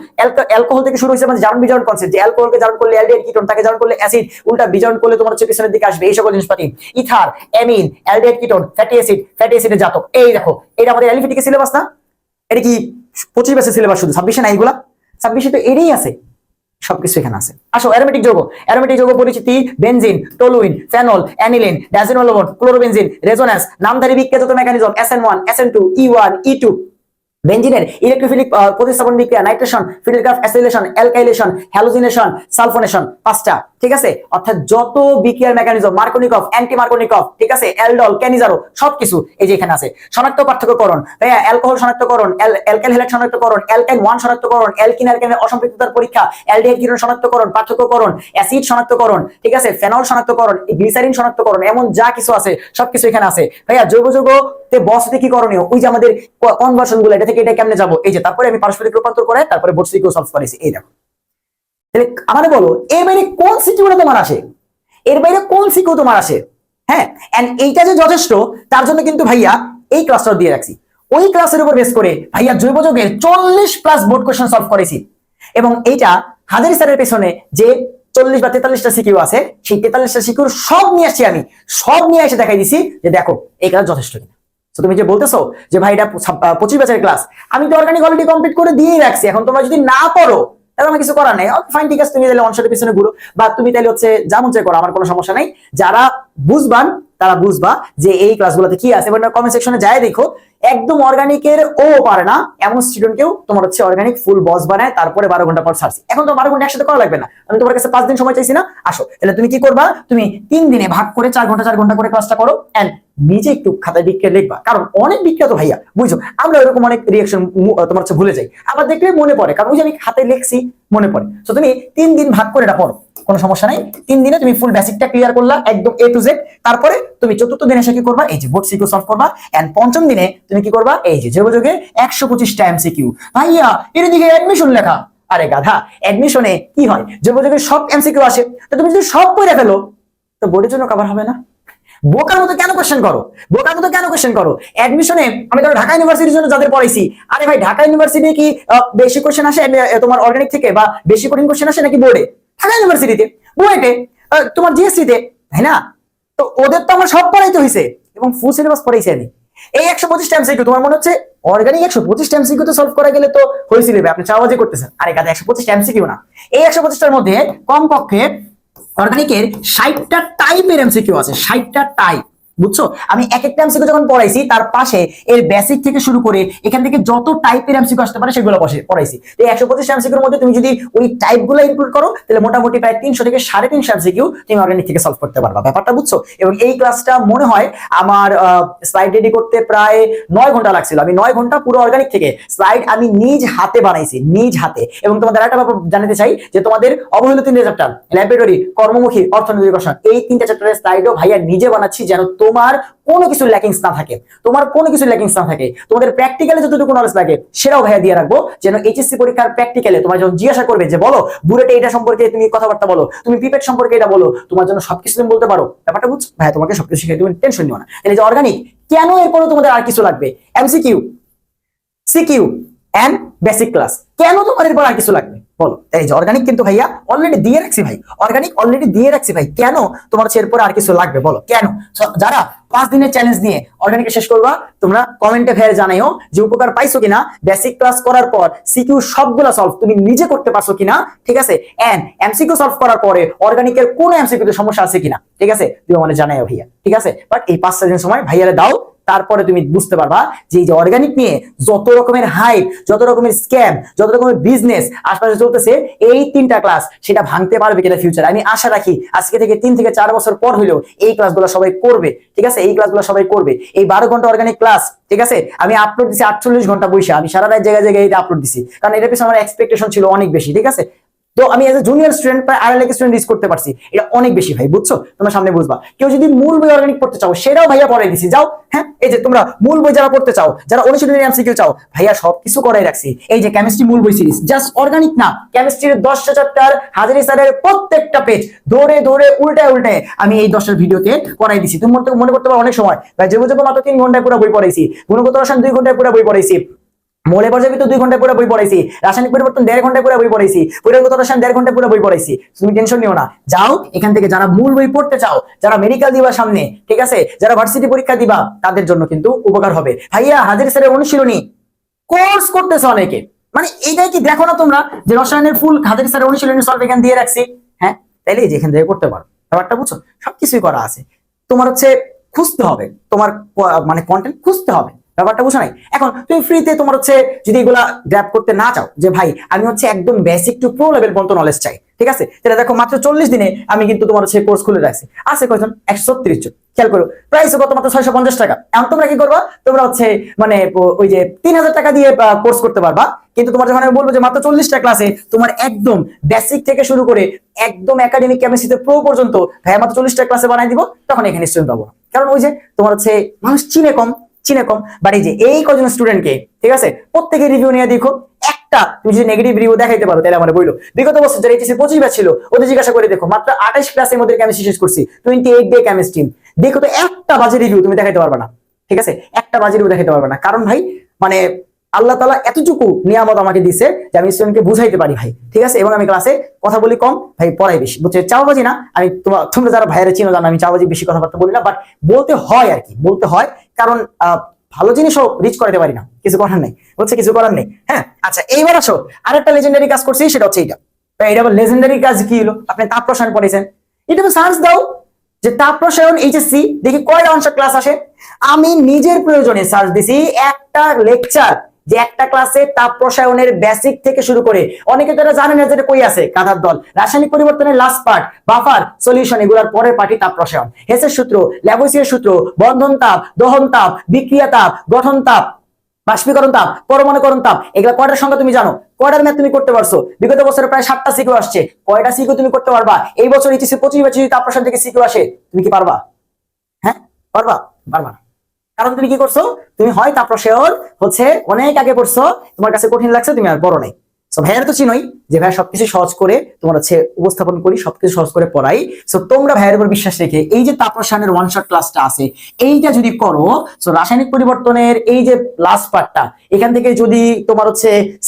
Alcohol থেকে শুরু হয়েছে মানে জারণ বিজারণ কনসেপ্ট, যে অ্যালকোহলকে জারণ করলে অ্যালডিহাইড কিটোন, তাকে জারণ করলে অ্যাসিড, উল্টা বিজারণ করলে তোমার হচ্ছে পিছনের দিকে আসবে, এই সকল জিনিসপাতি। Ether, amine, aldehyde ketone, fatty acid, fatty অ্যাসিডের জাতক। এই দেখো এটা আমাদের অ্যালিফেটিকের সিলেবাস না? এটা কি 25 ব্যাচের সিলেবাস? শুধু 26-এ না এইগুলা? 26-এ তো এটাই আছে, সবকিছু এখানে আছে। আসো অ্যারোমেটিক যৌগ, অ্যারোমেটিক যৌগ পরিচিতি, বেনজিন, টলুইন, ফেনল, অ্যানিলিন, ডাইজিনল লবণ, ক্লোরোবেনজিন, রেজোন্যান্স, নামধারী বিক্রিয়াজাত mechanism, SN1, SN2, E1, E2। বেনজিনের electrophilic প্রতিস্থাপন বিক্রিয়া, nitration, Friedel Crafts acylation, alkylation, halogenation, sulfonation, 5টা, ঠিক আছে। অর্থাৎ যত বিক্রিয়ার মেকানিজম, মার্কোনিকভ, অ্যান্টি মার্কোনিকভ, ঠিক আছে, অ্যালডল, ক্যানিজারো, সবকিছু এই যে এখানে আছে। শনাক্ত পার্থক্যকরণ, ভাইয়া অ্যালকোহল শনাক্তকরণ, অ্যালকাইল হ্যালাইড শনাক্তকরণ, অ্যালকাইন 1 শনাক্তকরণ, অ্যালকিন অ্যালকাইনের অসম্পৃক্ততার পরীক্ষা, অ্যালডিহাইড কিটোন শনাক্তকরণ, পার্থক্যকরণ, অ্যাসিড শনাক্তকরণ, ঠিক আছে, ফেনল শনাক্তকরণ, গ্লিসারিন শনাক্তকরণ, এমন যা কিছু আছে সবকিছু এখানে আছে। ভাইয়া জৈব যৌগতে বসতে কি করণীয়? ওই যে আমাদের কনভার্সন গুলো, এটা থেকে এটা কেমনে যাবো, এই যে তারপরে আমি পারস্পরিক রূপান্তর করে তারপরে বর্ষিকও সলভ করেছি। এই দেখো, তাহলে আমারে বলো এর বাইরে কোন সিকিউটা তোমার আসে? এর বাইরে কোন সিকিউ তোমার আসে? হ্যাঁ, এন্ড এইটা যে যথেষ্ট তার জন্য কিন্তু ভাইয়া এই ক্লাসটা দিয়ে রাখছি। ওই ক্লাসের উপর বেস করে ভাইয়া জৈব যৌগের 40+ বোর্ড কোশ্চেন সলভ করেছি। এবং এইটা হাজারি স্যারের পেছনে যে 40 বা 43টা সিকিউ আছে, সেই 43টা সিকিউর সব নিয়ে আসছি আমি, সব নিয়ে এসে দেখাই দিছি যে দেখো এই ক্লাস যথেষ্ট কিনা। তো তুমি যে বলতেছো যে ভাই এটা 25 ব্যাচের ক্লাস, আমি তো অর্গানিক অলরেডি কমপ্লিট করে দিয়েই রাখছি। এখন তোমরা যদি না পড়ো তাহলে আমার কিছু করার নেই। ফাইন, ঠিক আছে, তুমি তাহলে অনশটের পিছনে ঘুরো, বা তুমি তাহলে হচ্ছে যেমন চাই করো, আমার কোনো সমস্যা নাই। যারা বুঝবান তারা বুঝবা যে এই ক্লাসগুলোতে কি আছে। এবার কমেন্ট সেকশনে যাই দেখো, একদম অর্গানিকের ও পারে না এমন স্টুডেন্টকেও তোমার হচ্ছে অর্গানিক ফুল বস বানায়, তারপরে 12 ঘন্টা পর ছাড়ছি। এখন তো 12 ঘন্টা একসাথে করা লাগবে না, আমি তোমার কাছে 5 দিন সময় চাইছি না। আসো তাহলে তুমি কি করবা, তুমি 3 দিনে ভাগ করে 4 ঘন্টা 4 ঘন্টা করে ক্লাসটা করো, এন্ড নিজে একটু খাতায় বিক্রিয়া লিখবা। কারণ অনেক বিক্রিয়া তো ভাইয়া বুঝছো, আমরা এরকম অনেক রিয়াকশন তোমার হচ্ছে ভুলে যাই, আবার দেখলে মনে পড়ে, কারণ ওই যে আমি খাতায় লিখছি মনে পড়ে। তো তুমি 3 দিন ভাগ করে এটা পড়ো, কোনো সমস্যা নাই। 3 দিনে তুমি ফুল বেসিকটা ক্লিয়ার করলা একদম A to Z। তারপরে তুমি 4র্থ দিনে এসে কি করবা, এই যে বোর্ড সিকিউ সলভ করবা। এন্ড 5ম দিনে তুমি কি করবা, এই যে জৈব যৌগের 125টা MCQ। ভাইয়া এর দিকে অ্যাডমিশন লেখা, আরে গাধা, অ্যাডমিশনে কি হয়, জৈব যৌগের সব MCQ আসে। তো তুমি যদি সব পড়ে ফেলো তো বোর্ডের জন্য কভার হবে না। বোকার মতো কেন কোশ্চেন করো, বোকার মতো কেন কোশ্চেন করো? অ্যাডমিশনে আমি ধরো ঢাকা ইউনিভার্সিটির জন্য যাদের পড়াইছি, আরে ভাই ঢাকা ইউনিভার্সিটি কি বেশি কোশ্চেন আসে তোমার অর্গানিক থেকে, বা বেশি কঠিন কোশ্চেন আসে নাকি বোর্ডে? ঢাকা ইউনিভার্সিটিতে, বুয়েটে, তোমার জিএসসি তে, তাই না? তো ওদের তো আমার সব পড়াইতে হয়েছে এবং ফুল সিলেবাস পড়াইছি আমি। এই 125টা MCQ তোমার মনে হচ্ছে অর্গানিক 125টা MCQ তো সলভ করা গেলে তো হয়েছিল, আপনি চাওয়াজি করতেছেন। আরে গাদা 125টা MCQ না, এই 125টার মধ্যে কমপক্ষে অর্গানিকের 60টা টাইপের MCQ আছে, 60টা টাইপ। বুঝছো? আমি এক একটা এমসিকিউ যখন পড়াইছি তার পাশে এর বেসিক থেকে শুরু করে এখান থেকে যত টাইপের এমসিকিউ আসতে পারে সেগুলো পড়াইছি। তো 125 এমসিকিউর মধ্যে তুমি যদি ওই টাইপগুলো ইনক্লুড করো তাহলে মোটামুটি প্রায় 300 থেকে 350 এমসিকিউ তুমি অর্গানিক থেকে সলভ করতে পারবা। ব্যাপারটা বুঝছো? এবং এই ক্লাসটা মনে হয় আমার স্লাইড রেডি করতে প্রায় 9 ঘন্টা লাগছিল। আমি 9 ঘন্টা পুরো অর্গানিক থেকে স্লাইড আমি নিজ হাতে বানাইছি, নিজ হাতে। এবং তোমাদের একটা ব্যাপার জানাতে চাই যে তোমাদের অবহেলিত 3 চ্যাপ্টার ল্যাবরেটরি, কর্মমুখী, অর্থনৈতিক রসায়ন, এই 3টা চ্যাপ্টারের স্লাইডও ভাইয়া নিজে বানাচ্ছি যেন তোমার কোনো কিছু ল্যাকিংস না থাকে, তোমার কোনো কিছু ল্যাকিংস না থাকে। তোমাদের প্র্যাকটিক্যালে যতটুকু নলেজ লাগে সেটাও ভাইয়া দিয়ে রাখবো, যেন এইচএসসি পরীক্ষার প্র্যাকটিক্যালে তোমার যখন জিজ্ঞাসা করবে যে বলো বুলেটে এটা সম্পর্কে তুমি কথাবার্তা বলো, তুমি পিপেট সম্পর্কে এটা বলো, তোমার জন্য সবকিছু তুমি বলতে পারো। ব্যাপারটা বুঝছো? ভাইয়া তোমাকে সবকিছু শিখিয়ে, তুমি টেনশন নিও না। তাহলে যে অর্গানিক কেন, এরপরে তোমাদের আর কিছু লাগবে? MCQ, CQ and basic class, কেন তোমাদের এরপর আর কিছু লাগবে বলো? এই যে অর্গানিক কিন্তু ভাইয়া অলরেডি দিয়ে রাখছি ভাই, অর্গানিক অলরেডি দিয়ে রাখছি ভাই। কেন তোমার এরপর আর কিছু লাগবে বলো কেন? যারা 5 দিনের চ্যালেঞ্জ নিয়ে অর্গানিকে শেষ করবা তোমরা কমেন্টে ফের জানাইও যে উপকার পাইছো কিনা, বেসিক ক্লাস করার পর সিকিউ সবগুলা সলভ তুমি নিজে করতে পারছো কিনা, ঠিক আছে? এন্ড এমসিকিউ সলভ করার পরে অর্গানিকের কোন এমসিকিউতে সমস্যা আছে কিনা, ঠিক আছে? তুমি মানে জানাইও ভাইয়া, ঠিক আছে? বাট এই 5-6 দিন সময় ভাইয়ারে দাও, তারপরে তুমি বুঝতে পারবা যে এই যে অর্গানিক নিয়ে যত রকমের হাইপ, যত রকমের স্ক্যাম, যত রকমের বিজনেস আশপাশে চলতেছে, এই 3টা ক্লাস সেটা ভাঙতে পারবে কিনা ফিউচার। আমি আশা রাখি আজকে থেকে 3 থেকে 4 বছর পর হইলেও এই ক্লাসগুলো সবাই করবে, ঠিক আছে? এই ক্লাসগুলো সবাই করবে। এই 12 ঘন্টা অর্গানিক ক্লাস, ঠিক আছে? আমি আপলোড দিছি 48 ঘন্টা বসে, আমি সারা রাত জায়গায় জায়গায় এটা আপলোড দিছি, কারণ এটার পিছনে আমার এক্সপেকটেশন ছিল অনেক বেশি, ঠিক আছে? তো আমি এজ এ জুনিয়র স্টুডেন্ট প্রায় 2.5 লাখ স্টুডেন্ট রিচ করতে পারছি, এটা অনেক বেশি ভাই, বুঝছো? তোমরা সামনে বুঝবা। কেউ যদি মূল বই অর্গানিক পড়তে চাও সেটাও ভাইয়া পড়াই দিছি, যাও। হ্যাঁ, এই যে তোমরা মূল বই যারা পড়তে চাও, যারা অনুশীলনী এমসিকিউ চাও, ভাইয়া সবকিছু করাই রাখছি। এই যে কেমিস্ট্রি মূল বই সিরিজ, জাস্ট অর্গানিক না, কেমিস্ট্রির 10টা চ্যাপ্টার হাজারি স্যারের প্রত্যেকটা পেজ ধরে ধরে উল্টায় উল্টায় আমি এই 10টার ভিডিওতে করাই দিছি। তুমি মনে করতে পারো অনেক সময় ভাই যে বুঝবো মাত্র 3 ঘন্টায় পুরো বই পড়াইছি, গুণগত রসায়ন 2 ঘন্টায় পুরো বই পড়াইছি, মৌলে পর্যাবৃত্ত 2 ঘন্টায় পুরো বই পড়াইছি, রাসায়নিক পরিবর্তন 1.5 ঘন্টায় পুরো বই পড়াইছি, পরিবেশগত রসায়ন 1.5 ঘন্টায় পুরো বই পড়াইছি। তুমি টেনশন নিও না, যাও এখান থেকে। যারা মূল বই পড়তে চাও, যারা মেডিকেল দিবা সামনে, ঠিক আছে, যারা ভার্সিটি পরীক্ষা দিবা, তাদের জন্য কিন্তু উপকার হবে। ভাইয়া হাজারি স্যারের অনুশীলনী কোর্স করতেছে অনেকে, মানে এইটাই কি দেখো না তোমরা যে রসায়নের ফুল হাজারি স্যারের অনুশীলনী সলভ এখান দিয়ে রাখছি? হ্যাঁ, তাইলে যে এখান থেকে করতে পারো। ব্যাপারটা বুঝছো? সবকিছুই করা আছে, তোমার খুঁজতে হবে, তোমার মানে কন্টেন্ট খুঁজতে হবে। ব্যাপারটা বুঝো নাই? এখন তুমি ফ্রিতে তোমার যদি এগুলা গ্র্যাব করতে না চাও, যে ভাই আমি একদম বেসিক টু প্রো লেভেল পর্যন্ত নলেজ চাই, ঠিক আছে? তাহলে দেখো মাত্র 40 দিনে আমি কিন্তু তোমার কোর্স খুলে রাখছি। আছে কয়জন? 136 জন। খেয়াল করো, প্রাইস কত? মাত্র 650 টাকা। এখন তোমরা কি করবা? তোমরা মানে ওই যে 3000 টাকা দিয়ে কোর্স করতে পারবা। কিন্তু তোমার যখন আমি বলবো যে মাত্র 40টা ক্লাসে তোমার একদম বেসিক থেকে শুরু করে একদম একাডেমিক কেমিস্ট্রিতে প্রো পর্যন্ত ভাই মাত্র 40টা ক্লাসে বানাই দিব, তখন এখানে স্টুডেন্ট পাবো। কারণ ওই যে তোমার মানুষ চিনে কম, বাট এই যে এই কজন স্টুডেন্টকে, ঠিক আছে, প্রত্যেকের রিভিউ নিয়ে দেখো। একটা তুমি যদি নেগেটিভ রিভিউ দেখাইতে পারো তাহলে আমার বইলো। বিগত বছর যারা এইচএসসি 25 ব্যাচ ছিল ওদের জিজ্ঞাসা করে দেখো, মাত্র 28 ক্লাসের মধ্যে কেমিস্ট্রি শেষ করছি, 28 ডে কেমিস্ট্রি। দেখো তো একটা বাজে রিভিউ তুমি দেখাইতে পারবে না, ঠিক আছে? একটা বাজে রিভিউ দেখাইতে পারবে না, কারণ ভাই মানে আল্লাহ তাআলা এতটুকু নিয়ামত আমাকে দিছে যে আমি স্টুডেন্টকে বুঝাইতে পারি ভাই, ঠিক আছে? এবং আমি ক্লাসে কথা বলি কম, ভাই পড়াই বেশি, বুঝছো? চাওবাজি না, আমি তোমরা যারা ভাইয়েরা চিনো জানো আমি চাওবাজি বেশি কথাবার্তা বলি না, বাট বলতে হয় আর কি, বলতে হয়, কারণ ভালো জিনিসও রিচ করতে পারি না, কিছু করার নেই, বুঝছে? কিছু করার নেই। হ্যাঁ, আচ্ছা, এইবার আসো আরেকটা লেজেন্ডারি কাজ করছি, সেটা হচ্ছে এটা। এটা আবার লেজেন্ডারি কাজ কি হলো? আপনি তাপ রসায়ন পড়েছেন, এটা সার্চ দাও যে তাপ রসায়ন এইচএসসি, দেখি কয়টা অংশ ক্লাস আসে। আমি নিজের প্রয়োজনে সার্চ দিছি একটা লেকচার, যে একটা ক্লাসে তাপ রসায়নের বেসিক থেকে শুরু করে, অনেকে যারা জানেন না যেটা কই আছে কাঁথার দল, রাসায়নিক পরিবর্তনের লাস্ট পার্ট, বাফার, সলিউশন, এগুলোর পরের পার্টি তাপ রসায়ন, হেসের সূত্র, ল্যাভোসিয়ের সূত্র, বন্ধন তাপ, দহন তাপ, বিক্রিয়া তাপ, গঠন তাপ, বাষ্পীকরণ তাপ, পরমাণুকরণ তাপ, এগুলা কয়টার সংখ্যা তুমি জানো? কয়টার ম্যাথ তুমি করতে পারছো? বিগত বছরে প্রায় 7টা সিকিউ আসছে, কয়টা সিকিউ তুমি করতে পারবা? এই বছর এইচএসসি 25 ব্যাচে যদি তাপ রসায়ন থেকে সিকিউ আসে, তুমি কি পারবা? হ্যাঁ, পারবা? পারবা না, কারণ তুমি কি করছো? তুমি হয় তাপ রসায়ন অনেক আগে পড়ছো, তোমার কাছে কঠিন লাগছে, তুমি আর বড় নাই। সো ভাইয়ার তো চিনোই যে ভাই সবকিছু সহজ করে তোমার উপস্থাপন করি, সবকিছু সহজ করে পড়াই। সো তোমরা ভাইয়ের উপর বিশ্বাস রেখে এই যে তাপ রসায়নের ওয়ান শট ক্লাসটা আছে, এইটা যদি করো, সো রাসায়নিক পরিবর্তনের এই যে লাস্ট পার্টটা, এখান থেকে যদি তোমার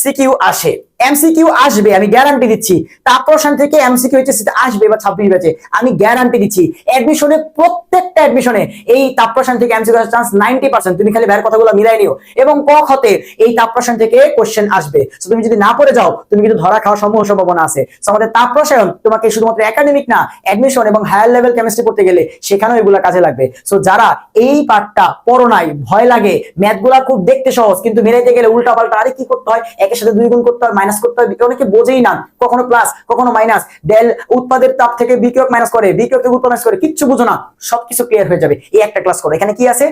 সিকিউ আসে এমসিকিউ আসবে, আমি গ্যারান্টি দিচ্ছি। তাপস থেকে এমসিকিউ এইচএসসি তে আসবে বা 26 ব্যাচে, আমি গ্যারান্টি দিচ্ছি। অ্যাডমিশনে প্রত্যেকটা অ্যাডমিশনে এই তাপস থেকে এমসিকিউ আসার চান্স 90%। তুমি খালি ভাইয়ের কথাগুলো মিলাই নিও। এবং ক খতে এই তাপস থেকে কোশ্চেন আসবে। সো তুমি যদি না পড়ে যাও, তুমি কিন্তু ধরা খাওয়ার সম্ভাবনা আছে। সো আমাদের তাপ রসায়ন তোমাকে শুধুমাত্র একাডেমিক না, অ্যাডমিশন এবং হায়ার লেভেল কেমিস্ট্রি পড়তে গেলে সেখানেও এগুলো কাজে লাগবে। সো যারা এই পার্টটা পড়ো নাই, ভয় লাগে, ম্যাথগুলা খুব দেখতে সহজ কিন্তু মিলাইতে গেলে উল্টা পাল্টা, আরে কি করতে হয়, একের সাথে 2 গুণ করতে হয়, মাইনাস করতে হয়, অনেকে বোঝেই না, কখনো প্লাস কখনো মাইনাস, ডেল উৎপাদের তাপ থেকে বিক্রিয়ক মাইনাস করে, বিক্রিয়ক থেকে উৎপাদ মাইনাস করে, কিচ্ছু বুঝো না, সবকিছু ক্লিয়ার হয়ে যাবে এই একটা ক্লাস করো। এখানে কি আছে,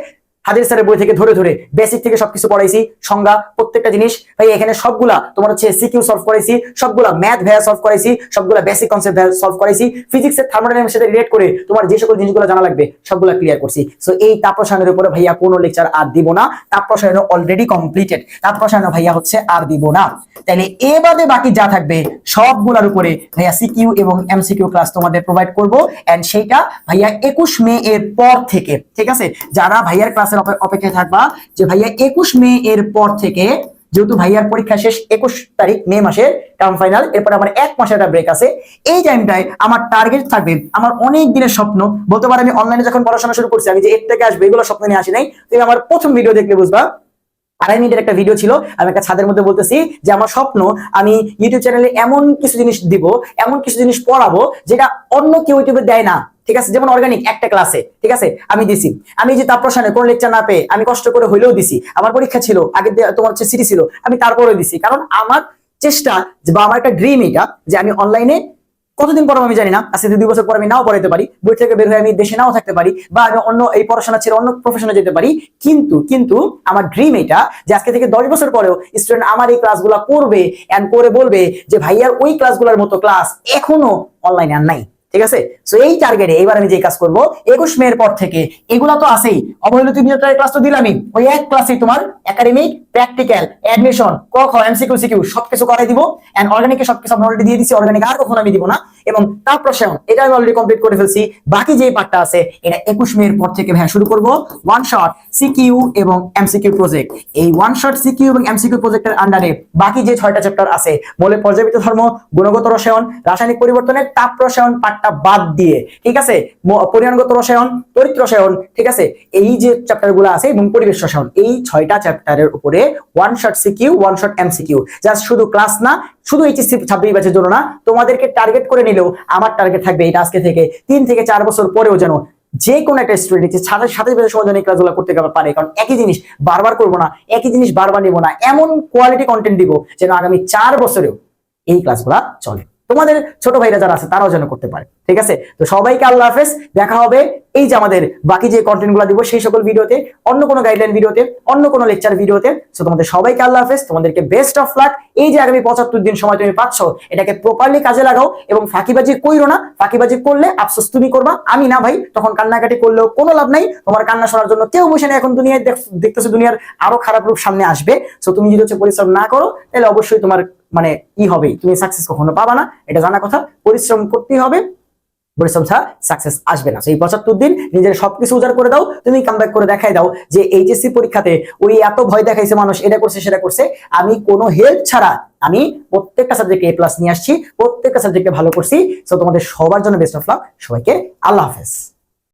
হাজির স্যারের বই থেকে ধরে ধরে বেসিক থেকে সবকিছু পড়াইছি, সংজ্ঞা প্রত্যেকটা জিনিস ভাই এখানে সবগুলা তোমার হচ্ছে সিকিউ সলভ করাইছি, সবগুলা ম্যাথ ভাইয়া সলভ করাইছি, সবগুলা বেসিক কনসেপ্ট ভাইয়া সলভ করাইছি, ফিজিক্সের থার্মোডাইনামিক্সের সাথে রিলেট করে তোমার যে সকল জিনিসগুলো জানা লাগবে সবগুলা ক্লিয়ার করছি। সো এই তাপ রসায়নের উপরে ভাইয়া কোনো লেকচার আর দিব না, তাপ রসায়ন অলরেডি কমপ্লিটেড, তাপ রসায়ন ভাইয়া হচ্ছে আর দিব না। তাহলে এবারে বাকি যা থাকবে সবগুলোর উপরে ভাইয়া সিকিউ এবং এমসিকিউ ক্লাস তোমাদের প্রোভাইড করব। এন্ড সেইটা ভাইয়া 21 মে এর পর থেকে, ঠিক আছে? যারা ভাইয়ার ক্লাসের অপেক্ষায় থাকবা যে ভাইয়া 21 মে এর পর থেকে, যেহেতু ভাইয়ার পরীক্ষা শেষ 21 তারিখ মে মাসের টার্ম ফাইনাল, এরপর আমার 1 মাসের একটা ব্রেক আছে। এই টাইমটায় আমার টার্গেট থাকবে, আমার অনেক দিনের স্বপ্ন বলতে পারে, আমি অনলাইনে যখন পড়াশোনা শুরু করছি, আমি যে এর থেকে আসবে এগুলো স্বপ্ন নিয়ে আসি নাই। তুমি আমার প্রথম ভিডিও দেখলে বুঝবা, 2.5 মিনিটের একটা ভিডিও ছিল, আমি একটা ছাদের মধ্যে বলতেছি যে আমার স্বপ্ন আমি ইউটিউব চ্যানেলে এমন কিছু জিনিস দিব, এমন কিছু জিনিস পড়াবো যেটা অন্য কেউ ইউটিউবে দেয় না, ঠিক আছে? যেমন অর্গানিক একটা ক্লাসে, ঠিক আছে, আমি দিছি। আমি যে তাপ রসায়নে কোন লেকচার না পেয়ে আমি কষ্ট করে হইলেও দিছি, আমার পরীক্ষা ছিল আগে, তোমার হচ্ছে সিটি ছিল, আমি তারপরেও দিছি, কারণ আমার চেষ্টা বা আমার একটা ড্রিম এটা যে আমি অনলাইনে কতদিন পর আমি জানি না, আজকে 2 বছর পর আমি নাও পড়াইতে পারি, বই থেকে বের হয়ে আমি দেশে নাও থাকতে পারি, বা আমি অন্য এই পড়াশোনা ছেড়ে অন্য প্রফেশনে যেতে পারি, কিন্তু আমার ড্রিম এটা যে আজকে থেকে 10 বছর পরেও স্টুডেন্ট আমার এই ক্লাসগুলো করবে এন্ড করে বলবে যে ভাইয়ার ওই ক্লাসগুলোর মতো ক্লাস এখনো অনলাইনে আর নাই, ঠিক আছে? সো এই টার্গেটে এবার আমি যে কাজ করব, 21 মে এর পর থেকে এগুলা তো আছেই, অবহেলিত বিনিয়োগের ক্লাস তো দিলামই, ওই এক ক্লাসে তোমার একাডেমিক, প্র্যাকটিক্যাল, অ্যাডমিশন, ক খ, এমসিকিউ, সিকিউ সবকিছু করাই দিব। এন্ড অর্গানিকে সবকিছু আমি অলরেডি দিয়ে দিছি, অর্গানিক আর কখনো আমি দিব না। এবং তাপ রসায়ন এটা আমি অলরেডি কমপ্লিট করে ফেলছি, বাকি যে পার্টটা আছে এটা 21 মে এর পর থেকে ভাই শুরু করব। ওয়ান শট সিকিউ এবং এমসিকিউ প্রজেক্ট, এই ওয়ান শট সিকিউ এবং এমসিকিউ প্রজেক্টের আন্ডারে বাকি যে 6টা চ্যাপ্টার আছে, মৌলের পর্যাবৃত্ত ধর্ম, গুণগত রসায়ন, রাসায়নিক পরিবর্তনের তাপ রসায়ন পার্টটা বাদ দিয়ে, ঠিক আছে, পরিমাণগত রসায়ন, তড়িৎ রসায়ন, ঠিক আছে, এই যে চ্যাপ্টারগুলো আছে এবং পরিবেশ রসায়ন, এই 6টা চ্যাপ্টারের উপরে one shot CQ, one shot MCQ, just শুধু ক্লাস না, শুধু এইচএসসি 26 ব্যাচের জন্য না, তোমাদেরকে টার্গেট করে নিলেও আমার টার্গেট থাকবে এটা আজকে থেকে 3 থেকে 4 বছর পরেও যেন যে কোনো একটা স্টুডেন্ট সাথে ব্যাচের সময় যেন এই ক্লাসগুলো করতে পারে। কারণ একই জিনিস বারবার করবো না, একই জিনিস বারবার নিব না, এমন কোয়ালিটি কন্টেন্ট দিব যেন আগামী 4 বছরেও এই ক্লাসগুলো চলে, তোমাদের ছোট ভাইরা যারা আছে তারাও যেন করতে পারে, ঠিক আছে? তো সবাইকে আল্লাহ হাফেজ, দেখা হবে এই যে আমাদের বাকি যে কন্টেন্ট গুলো দিব সেই সকল ভিডিওতে, অন্য কোনো গাইডলাইন ভিডিওতে, অন্য কোনো লেকচার ভিডিওতে। সো তোমাদের সবাইকে আল্লাহ হাফেজ, তোমাদেরকে বেস্ট অফ লাক। এই যে আগামী 75 দিন সময় তুমি পাচ্ছ, এটাকে প্রপারলি কাজে লাগাও এবং ফাঁকিবাজি কইরো না। ফাঁকিবাজি করলে আফসোস তুমি করবা, আমি না ভাই, তখন কান্নাকাটি করলেও কোনো লাভ নাই, তোমার কান্না শোনার জন্য কেউ বসে না। এখন দুনিয়ায় দেখতেছো দুনিয়ার আরো খারাপ রূপ সামনে আসবে। সো তুমি যদি হচ্ছে পরিশ্রম না করো তাহলে অবশ্যই তোমার মানে ই হবে, তুমি সাকসেস কখনো পাবা না, এটা জানা কথা। পরিশ্রম করতেই হবে, পরিশ্রম ছাড়া সাকসেস আসবে না। সেই 75 দিন নিজের সবকিছু উজাড় করে দাও, তুমি কামব্যাক করে দেখাই দাও যে এইচএসসি পরীক্ষাতে ওই এত ভয় দেখাইছে মানুষ, এটা করছে সেটা করছে, আমি কোনো হেল্প ছাড়া আমি প্রত্যেকটা সাবজেক্টে A+ নিয়ে আসছি, প্রত্যেকটা সাবজেক্টে ভালো করছি। সো তোমাদের সবার জন্য বেস্ট অফ লাক, সবাইকে আল্লাহ হাফেজ।